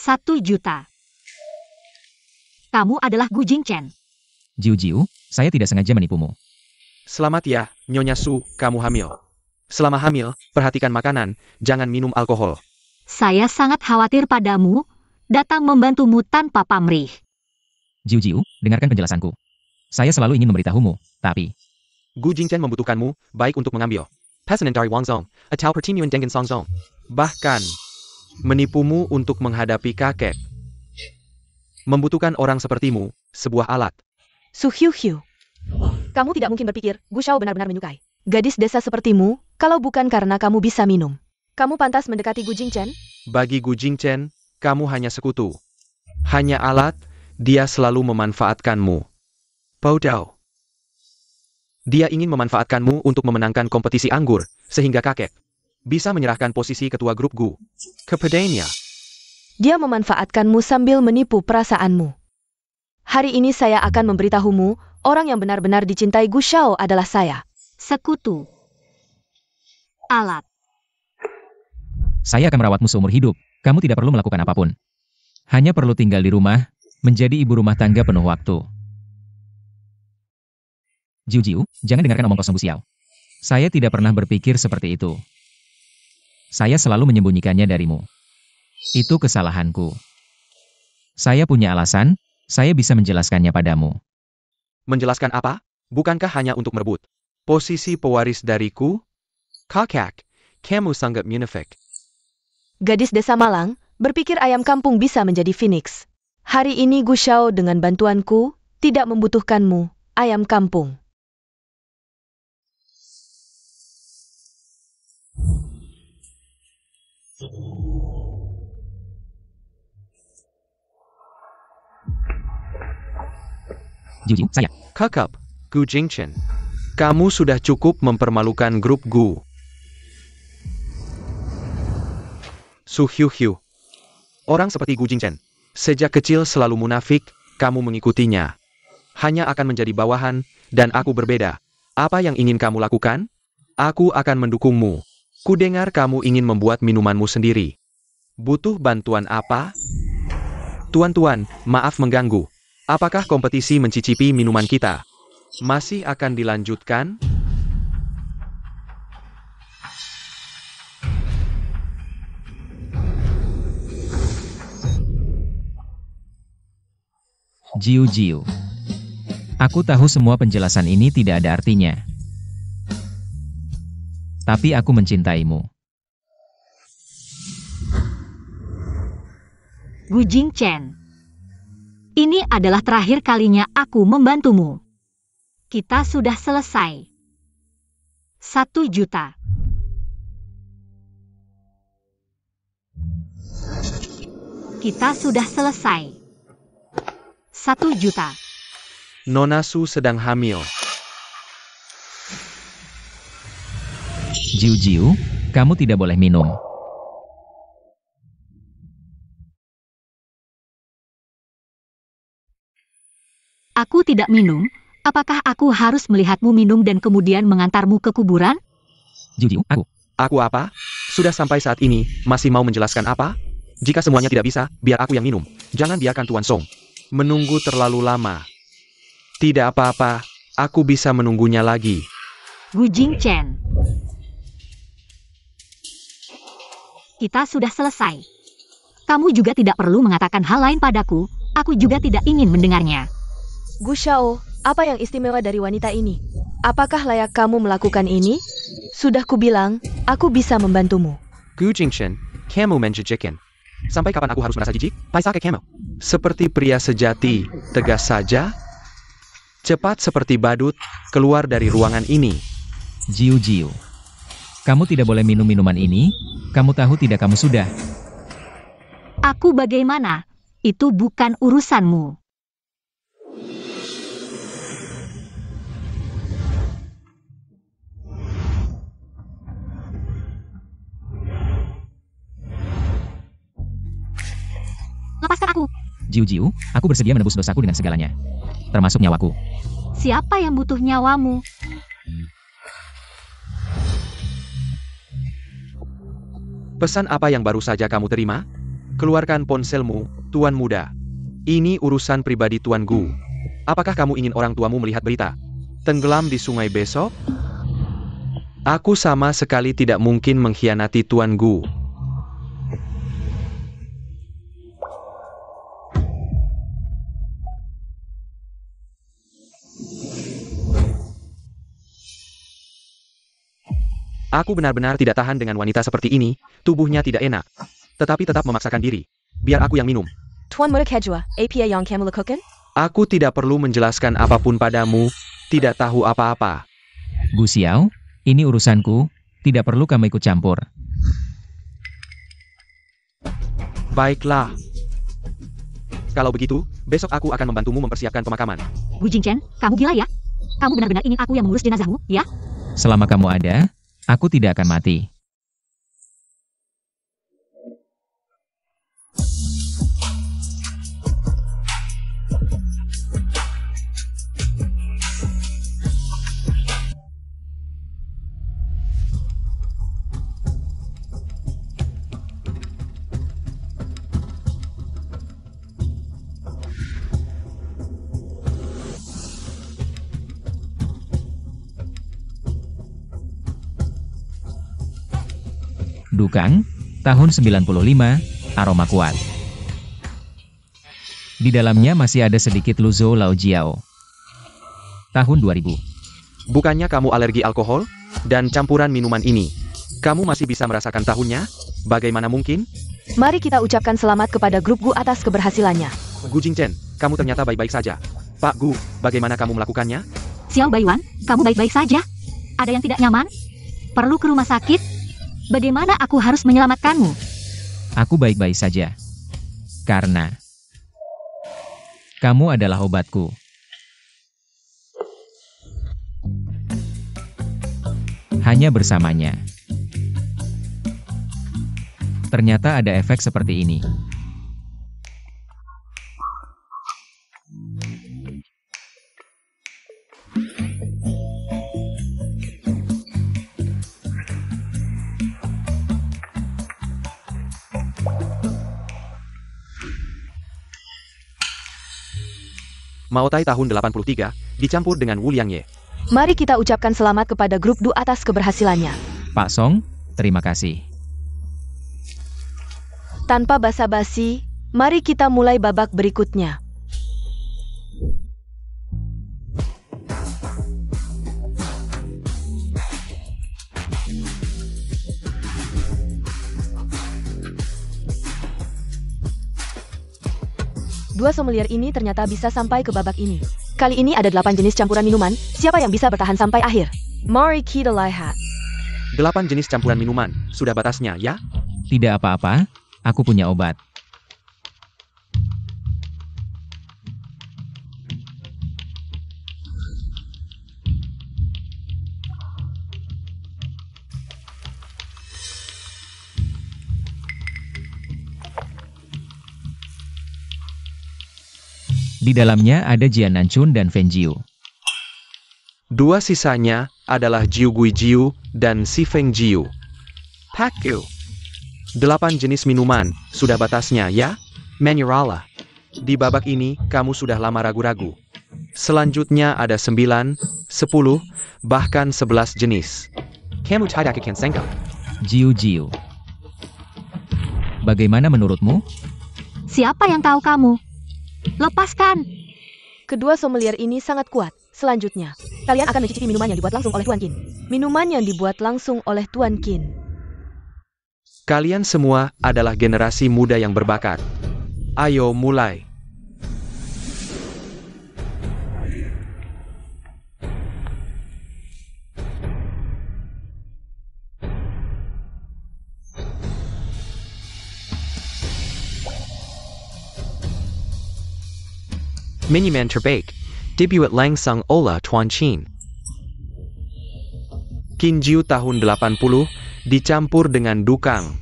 Rp1.000.000. Kamu adalah Gu Jingchen. Jiu, saya tidak sengaja menipumu. Selamat ya, Nyonya Su, kamu hamil. Selama hamil, perhatikan makanan, jangan minum alkohol. Saya sangat khawatir padamu, datang membantumu tanpa pamrih. Jiu, dengarkan penjelasanku. Saya selalu ingin memberitahumu, tapi Gu Jingchen membutuhkanmu, baik untuk mengambil pesanan dari Wang Zong, atau pertimuan dengan Song Zong. Bahkan, menipumu untuk menghadapi kakek. Membutuhkan orang sepertimu, sebuah alat. Su Hiu. Kamu tidak mungkin berpikir Gu Shao benar-benar menyukai gadis desa sepertimu, kalau bukan karena kamu bisa minum. Kamu pantas mendekati Gu Jingchen? Bagi Gu Jingchen, kamu hanya sekutu. Hanya alat, dia selalu memanfaatkanmu. Bodoh. Dia ingin memanfaatkanmu untuk memenangkan kompetisi anggur, sehingga kakek bisa menyerahkan posisi ketua grup Gu kepadanya. Dia memanfaatkanmu sambil menipu perasaanmu. Hari ini saya akan memberitahumu, orang yang benar-benar dicintai Gu Shao adalah saya. Sekutu. Alat. saya akan merawatmu seumur hidup. Kamu tidak perlu melakukan apapun. Hanya perlu tinggal di rumah, menjadi ibu rumah tangga penuh waktu. Jiu, jangan dengarkan omong kosong Bu Xiao. Saya tidak pernah berpikir seperti itu. Saya selalu menyembunyikannya darimu. Itu kesalahanku. Saya punya alasan, saya bisa menjelaskannya padamu. Menjelaskan apa? Bukankah hanya untuk merebut posisi pewaris dariku? Kakak, kamu sangat munafik. Gadis desa Malang, berpikir ayam kampung bisa menjadi phoenix. Hari ini Gu Shao dengan bantuanku, tidak membutuhkanmu, ayam kampung. Jiu, saya. Kakak, Gu Jingchen. Kamu sudah cukup mempermalukan grup Gu. Su Hiu. Orang seperti Gu Jingchen. Sejak kecil selalu munafik, kamu mengikutinya. Hanya akan menjadi bawahan, dan aku berbeda. Apa yang ingin kamu lakukan? Aku akan mendukungmu. Kudengar kamu ingin membuat minumanmu sendiri. Butuh bantuan apa? Tuan-tuan, maaf mengganggu. Apakah kompetisi mencicipi minuman kita masih akan dilanjutkan? Jiu. Aku tahu semua penjelasan ini tidak ada artinya. Tapi aku mencintaimu. Gu Jingchen. Ini adalah terakhir kalinya aku membantumu. Kita sudah selesai. 1 juta. Kita sudah selesai. 1 juta. Nona Su sedang hamil. Jiu, kamu tidak boleh minum. Aku tidak minum. Apakah aku harus melihatmu minum dan kemudian mengantarmu ke kuburan? Jiu, aku. Aku apa? Sudah sampai saat ini, masih mau menjelaskan apa? Jika semuanya tidak bisa, biar aku yang minum. Jangan biarkan Tuan Song menunggu terlalu lama. Tidak apa-apa, aku bisa menunggunya lagi. Gu Jingchen. Kita sudah selesai. Kamu juga tidak perlu mengatakan hal lain padaku, aku juga tidak ingin mendengarnya. Gu Shao, apa yang istimewa dari wanita ini? Apakah layak kamu melakukan ini? Sudah kubilang, aku bisa membantumu. Gu Jingchen, kamu menjijikan. Sampai kapan aku harus merasa jijik? Paisake kamu. Seperti pria sejati, tegas saja. Cepat seperti badut, keluar dari ruangan ini. Jiu. Kamu tidak boleh minum minuman ini. Kamu tahu tidak kamu sudah. Aku bagaimana? Itu bukan urusanmu. Lepaskan aku. Jiu-jiu, aku bersedia menebus dosaku dengan segalanya. Termasuk nyawaku. Siapa yang butuh nyawamu? Pesan apa yang baru saja kamu terima? Keluarkan ponselmu, Tuan Muda. Ini urusan pribadi Tuan Gu. Apakah kamu ingin orang tuamu melihat berita tenggelam di sungai besok? Aku sama sekali tidak mungkin mengkhianati Tuan Gu. Aku benar-benar tidak tahan dengan wanita seperti ini, tubuhnya tidak enak. Tetapi tetap memaksakan diri. Biar aku yang minum. Tuan Muda Kejua, APA yang kamu lakukan? Aku tidak perlu menjelaskan apapun padamu, tidak tahu apa-apa. Gu Xiao, ini urusanku. Tidak perlu kamu ikut campur. Baiklah. Kalau begitu, besok aku akan membantumu mempersiapkan pemakaman. Gu Jingchen, kamu gila ya? Kamu benar-benar ingin aku yang mengurus jenazahmu, ya? Selama kamu ada, aku tidak akan mati. Dukang, tahun 95, aroma kuat. Di dalamnya masih ada sedikit Luzo Lao Jiao. Tahun 2000. Bukannya kamu alergi alkohol? Dan campuran minuman ini. Kamu masih bisa merasakan tahunnya? Bagaimana mungkin? Mari kita ucapkan selamat kepada grup Gu atas keberhasilannya. Gu Jingchen, kamu ternyata baik-baik saja. Pak Gu, bagaimana kamu melakukannya? Xiao Baiwan, kamu baik-baik saja? Ada yang tidak nyaman? Perlu ke rumah sakit? Bagaimana aku harus menyelamatkanmu? Aku baik-baik saja. Karena kamu adalah obatku. Hanya bersamanya. Ternyata ada efek seperti ini. Mao Tai tahun 83, dicampur dengan Wu Liangye. Mari kita ucapkan selamat kepada grup Du atas keberhasilannya. Pak Song, terima kasih. Tanpa basa-basi, mari kita mulai babak berikutnya. Dua sommelier ini ternyata bisa sampai ke babak ini. Kali ini ada 8 jenis campuran minuman, siapa yang bisa bertahan sampai akhir? Mari kita lihat. 8 jenis campuran minuman, sudah batasnya, ya? Tidak apa-apa, aku punya obat. Di dalamnya ada Jian Nanchun dan Fen Jiu. 2 sisanya adalah Jiu Gui Jiu dan Si Feng Jiu. Pakku. 8 jenis minuman, sudah batasnya, ya? Manurala. Di babak ini, kamu sudah lama ragu-ragu. Selanjutnya ada 9, 10, bahkan 11 jenis. Kamu tidak akan sangka. Jiu Jiu. Bagaimana menurutmu? Siapa yang tahu kamu? Lepaskan! Kedua sommelier ini sangat kuat. Selanjutnya, kalian akan mencicipi minuman yang dibuat langsung oleh Tuan Qin. Minuman yang dibuat langsung oleh Tuan Qin. Kalian semua adalah generasi muda yang berbakat. Ayo mulai. Miniman terbaik. Debut at Langsung Ola Tuan Chin. Kinjiu tahun 80 dicampur dengan Dukang.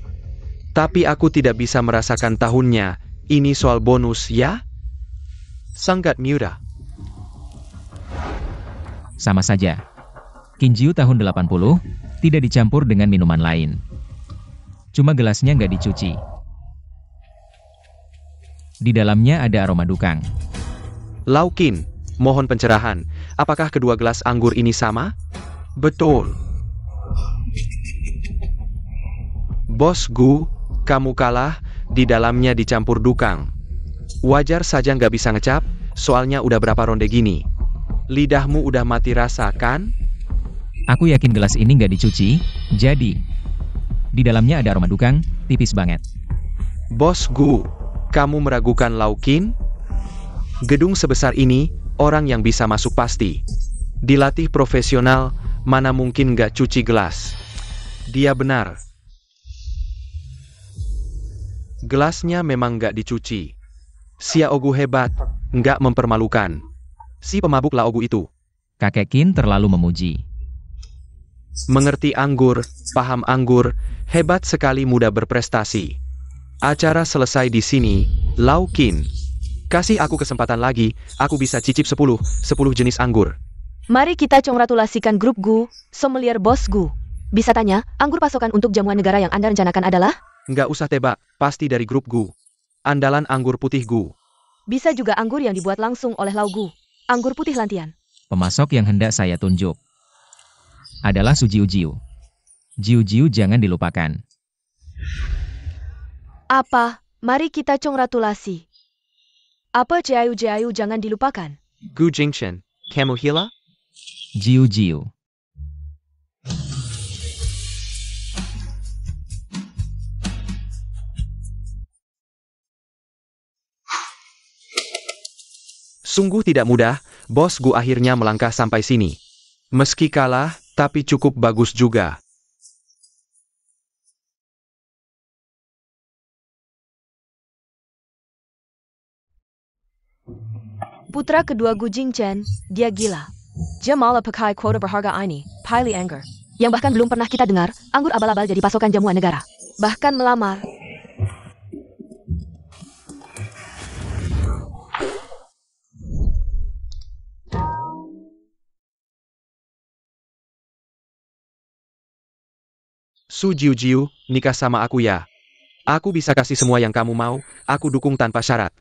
Tapi aku tidak bisa merasakan tahunnya. Ini soal bonus ya? Sangat mudah. Sama saja. Kinjiu tahun 80 tidak dicampur dengan minuman lain. Cuma gelasnya nggak dicuci. Di dalamnya ada aroma Dukang. Laukin, mohon pencerahan. Apakah kedua gelas anggur ini sama? Betul. Bos Gu, kamu kalah, di dalamnya dicampur Dukang. Wajar saja nggak bisa ngecap, soalnya udah berapa ronde gini. Lidahmu udah mati rasa kan? Aku yakin gelas ini nggak dicuci, jadi di dalamnya ada aroma Dukang, tipis banget. Bos Gu, kamu meragukan Laukin? Gedung sebesar ini, orang yang bisa masuk pasti. Dilatih profesional, mana mungkin nggak cuci gelas. Dia benar. Gelasnya memang nggak dicuci. Sia Ogu hebat, nggak mempermalukan. Si pemabuk La Ogu itu. Kakek Qin terlalu memuji. Mengerti anggur, paham anggur, hebat sekali, mudah berprestasi. Acara selesai di sini, Lau Qin. Kasih aku kesempatan lagi, aku bisa cicip 10 jenis anggur. Mari kita congratulasikan grup Gu, sommelier Bos Gu. Bisa tanya, anggur pasokan untuk jamuan negara yang Anda rencanakan adalah? Nggak usah tebak, pasti dari grup Gu. Andalan anggur putih Gu. Bisa juga anggur yang dibuat langsung oleh Lau Gu. Anggur putih lantian. Pemasok yang hendak saya tunjuk adalah Su Jiu Jiu. Jiu Jiu jangan dilupakan. Apa? Mari kita congratulasi. Apa Jiayu jangan dilupakan. Gu Jingchen. Kamu hila? Jiu Jiu. Sungguh tidak mudah, Bos Gu akhirnya melangkah sampai sini. Meski kalah, tapi cukup bagus juga. Putra kedua Gu Jingchen, dia gila. Dia malah pakai quota berharga ini, Piley Anger. Yang bahkan belum pernah kita dengar, anggur abal-abal jadi pasokan jamuan negara. Bahkan melamar. Su Jiu Jiu, nikah sama aku ya. Aku bisa kasih semua yang kamu mau, aku dukung tanpa syarat.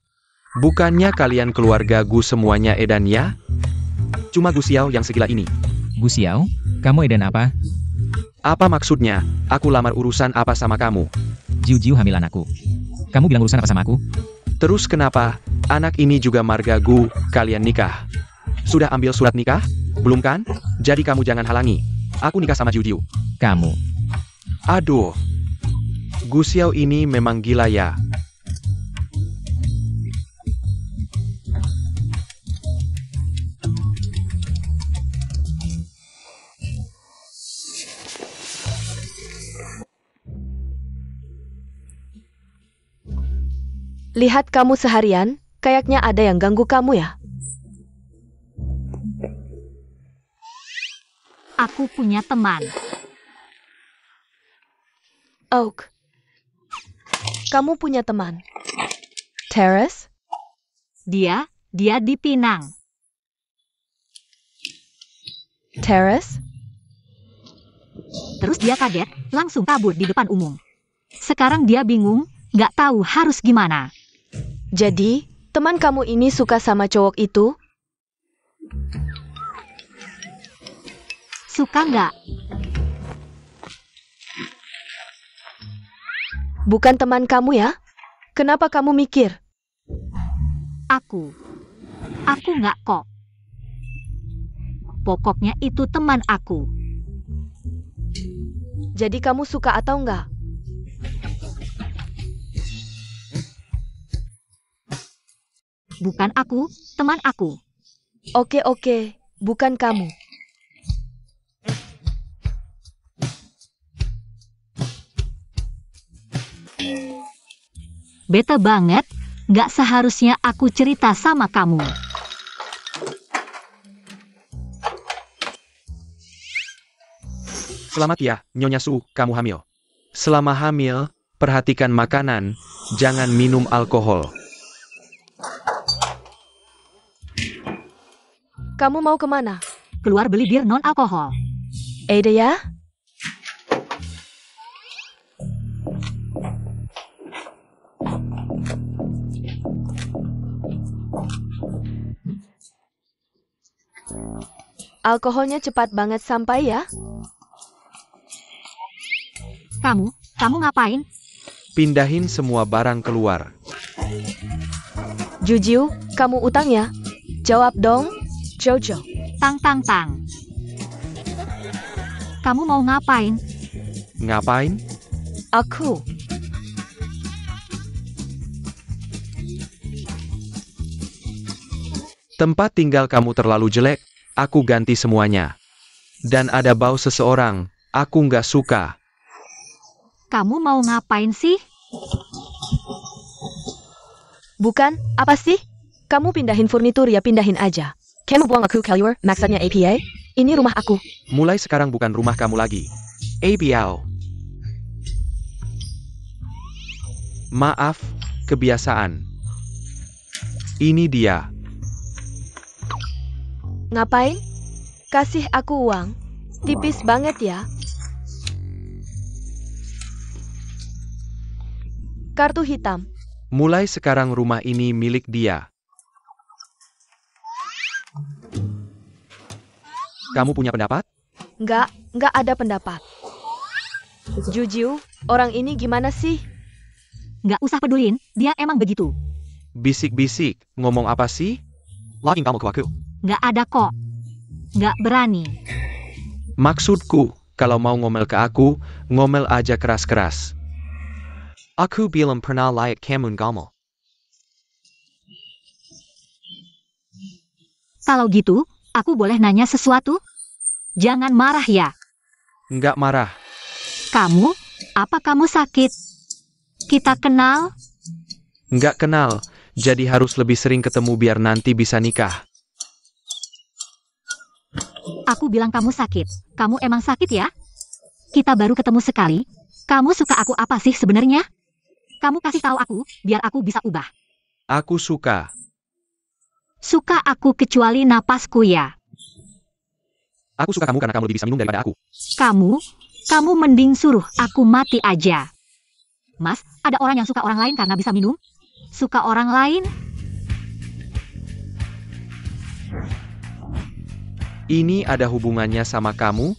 Bukannya kalian keluarga Gu semuanya edan ya? Cuma Gu Xiao yang segila ini. Gu Xiao, kamu edan apa? Apa maksudnya? Aku lamar urusan apa sama kamu? Jiu Jiu hamilan aku. Kamu bilang urusan apa sama aku? Terus kenapa? Anak ini juga marga Gu, kalian nikah. Sudah ambil surat nikah? Belum kan? Jadi kamu jangan halangi. Aku nikah sama Jiu Jiu. Kamu. Aduh. Gu Xiao ini memang gila ya. Lihat kamu seharian, kayaknya ada yang ganggu kamu ya. Aku punya teman. Oak. Kamu punya teman. Terrace? Dia di Pinang. Terrace? Terus dia kaget, langsung kabur di depan umum. Sekarang dia bingung, nggak tahu harus gimana. Jadi, teman kamu ini suka sama cowok itu? Suka nggak? Bukan teman kamu ya? Kenapa kamu mikir? Aku nggak kok. Pokoknya itu teman aku. Jadi kamu suka atau enggak? Bukan aku, teman aku. Oke, bukan kamu. Bete banget, nggak seharusnya aku cerita sama kamu. Selamat ya, Nyonya Su, kamu hamil. Selama hamil, perhatikan makanan, jangan minum alkohol. Kamu mau kemana? Keluar beli bir non-alkohol. Ada ya? Alkoholnya cepat banget sampai ya? Kamu ngapain? Pindahin semua barang keluar. Jujiu, kamu utang ya? Jawab dong, Jojo. Tang. Kamu mau ngapain? Ngapain? Aku. Tempat tinggal kamu terlalu jelek, aku ganti semuanya. Dan ada bau seseorang, aku nggak suka. Kamu mau ngapain sih? Bukan, apa sih? Kamu pindahin furnitur ya pindahin aja. Kamu buang aku keluar, maksudnya APA? Ini rumah aku. Mulai sekarang bukan rumah kamu lagi. Biao. Maaf, kebiasaan. Ini dia. Ngapain? Kasih aku uang. Tipis banget ya. Kartu hitam. Mulai sekarang rumah ini milik dia. Kamu punya pendapat? Nggak ada pendapat. Jujiu, orang ini gimana sih? Nggak usah pedulin, dia emang begitu. Bisik-bisik, ngomong apa sih? Login kamu ke aku. Nggak ada kok. Nggak berani. Maksudku, kalau mau ngomel ke aku, ngomel aja keras-keras. Aku belum pernah lihat kamu ngomel. Kalau gitu, aku boleh nanya sesuatu? Jangan marah ya. Nggak marah. Kamu? Apa kamu sakit? Kita kenal? Nggak kenal, jadi harus lebih sering ketemu biar nanti bisa nikah. Aku bilang kamu sakit. Kamu emang sakit ya? Kita baru ketemu sekali. Kamu suka aku apa sih sebenarnya? Kamu kasih tahu aku, biar aku bisa ubah. Aku suka. Suka aku kecuali napasku ya. Aku suka kamu karena kamu lebih bisa minum daripada aku. Kamu mending suruh aku mati aja. Mas, ada orang yang suka orang lain karena bisa minum? Suka orang lain? Ini ada hubungannya sama kamu?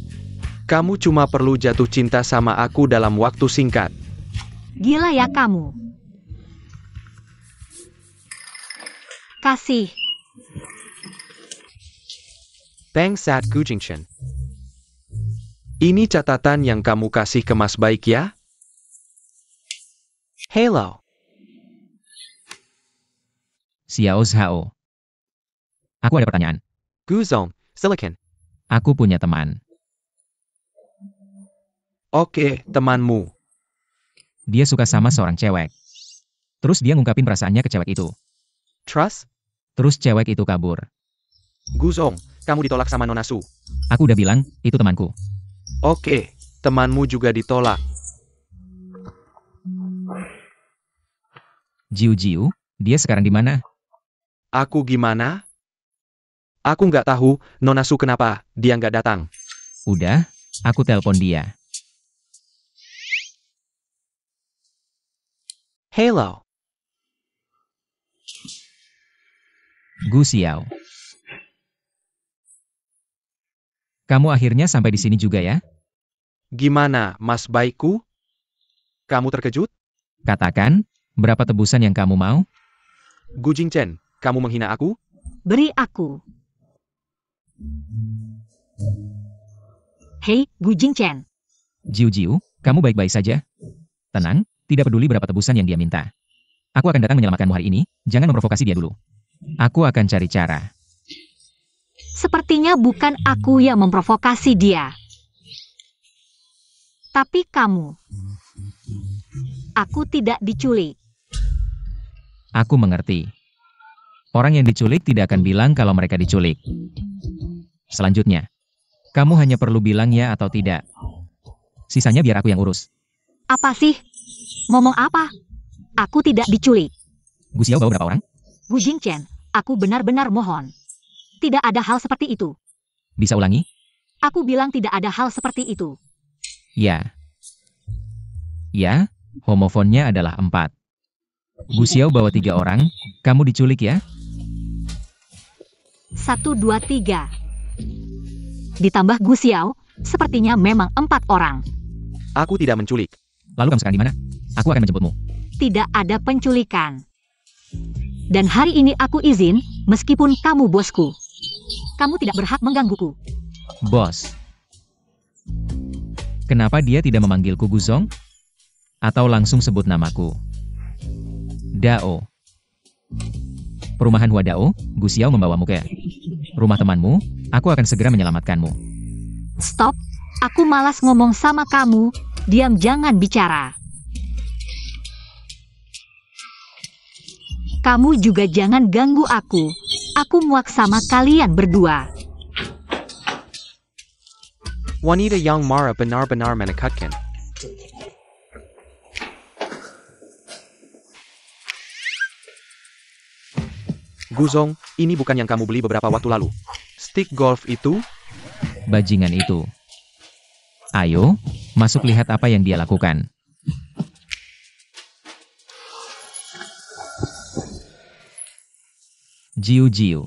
Kamu cuma perlu jatuh cinta sama aku dalam waktu singkat. Gila ya kamu. Kasih. Bangsat Gujingchen. Ini catatan yang kamu kasih ke Mas Baik ya? Hello. Xiao Zhao. Aku ada pertanyaan. Guzong, Silicon. Aku punya teman. Oke, temanmu. Dia suka sama seorang cewek. Terus dia ngungkapin perasaannya ke cewek itu. Trust? Terus cewek itu kabur. Guzong, kamu ditolak sama Nona Su. Aku udah bilang, itu temanku. Oke, temanmu juga ditolak. Jiu, dia sekarang di mana? Aku gimana? Aku nggak tahu, Nona Su kenapa, dia nggak datang. Udah, aku telepon dia. Hello. Gu Xiao. Kamu akhirnya sampai di sini juga ya? Gimana, Mas Baikku? Kamu terkejut? Katakan, berapa tebusan yang kamu mau? Gu Jingchen, kamu menghina aku? Beri aku. Hei, Gu Jingchen. Jiu, kamu baik-baik saja? Tenang, tidak peduli berapa tebusan yang dia minta. Aku akan datang menyelamatkanmu hari ini, jangan memprovokasi dia dulu. Aku akan cari cara. Sepertinya bukan aku yang memprovokasi dia. Tapi kamu. Aku tidak diculik. Aku mengerti. Orang yang diculik tidak akan bilang kalau mereka diculik. Selanjutnya, kamu hanya perlu bilang ya atau tidak. Sisanya biar aku yang urus. Apa sih? Ngomong apa? Aku tidak diculik. Gu Xiao bawa berapa orang? Gu Jingchen, aku benar-benar mohon. Tidak ada hal seperti itu. Bisa ulangi? Aku bilang tidak ada hal seperti itu. Ya. Ya, homofonnya adalah 4. Gu Xiao bawa 3 orang, kamu diculik ya? 1, 2, 3. Ditambah Gu Xiao, sepertinya memang 4 orang. Aku tidak menculik. Lalu kamu sekarang di mana? Aku akan menjemputmu. Tidak ada penculikan. Dan hari ini aku izin, meskipun kamu bosku. Kamu tidak berhak menggangguku. Bos. Kenapa dia tidak memanggilku Guzong? Atau langsung sebut namaku? Dao. Perumahan Wadao, Gu Xiao membawamu ke rumah temanmu, aku akan segera menyelamatkanmu. Stop, aku malas ngomong sama kamu, diam jangan bicara. Kamu juga jangan ganggu aku muak sama kalian berdua. Wanita yang marah benar-benar menakutkan. Guzong, ini bukan yang kamu beli beberapa waktu lalu. Stick golf itu? Bajingan itu. Ayo, masuk lihat apa yang dia lakukan. Jiu.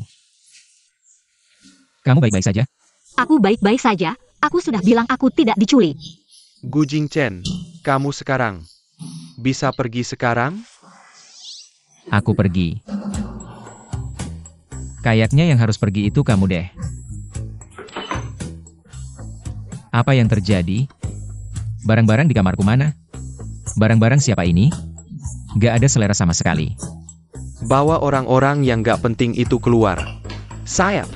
Kamu baik-baik saja? Aku baik-baik saja, aku sudah bilang aku tidak diculik. Gu Jingchen, kamu sekarang. Bisa pergi sekarang? Aku pergi. Kayaknya yang harus pergi itu kamu deh. Apa yang terjadi? Barang-barang di kamarku mana? Barang-barang siapa ini? Gak ada selera sama sekali. Bawa orang-orang yang gak penting itu keluar. Sayap.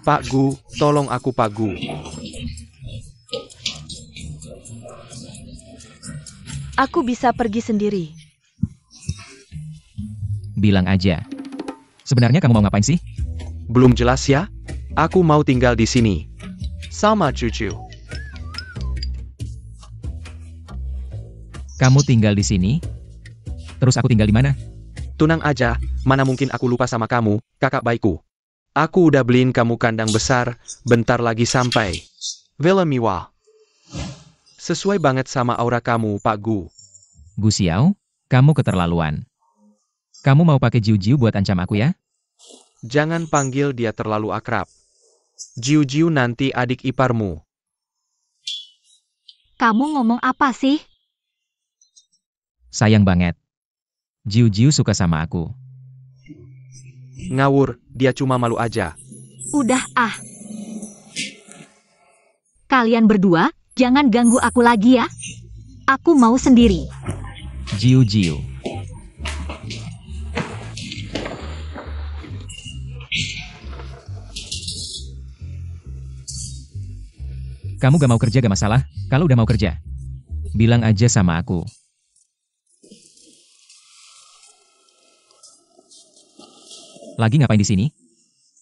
Pak Gu, tolong aku Pak Gu. Aku bisa pergi sendiri. Bilang aja. Sebenarnya kamu mau ngapain sih? Belum jelas ya? Aku mau tinggal di sini. Sama cucu. Kamu tinggal di sini? Terus aku tinggal di mana? Tunang aja, mana mungkin aku lupa sama kamu, kakak baikku. Aku udah beliin kamu kandang besar, bentar lagi sampai. Villa mewah. Sesuai banget sama aura kamu, Pak Gu. Gu Xiao, kamu keterlaluan. Kamu mau pakai Jiu buat ancam aku ya? Jangan panggil dia terlalu akrab. Jiu nanti adik iparmu. Kamu ngomong apa sih? Sayang banget. Jiu suka sama aku. Ngawur, dia cuma malu aja. Udah ah. Kalian berdua, jangan ganggu aku lagi ya. Aku mau sendiri. Jiu. Kamu gak mau kerja gak masalah, kalau udah mau kerja. Bilang aja sama aku. Lagi ngapain di sini?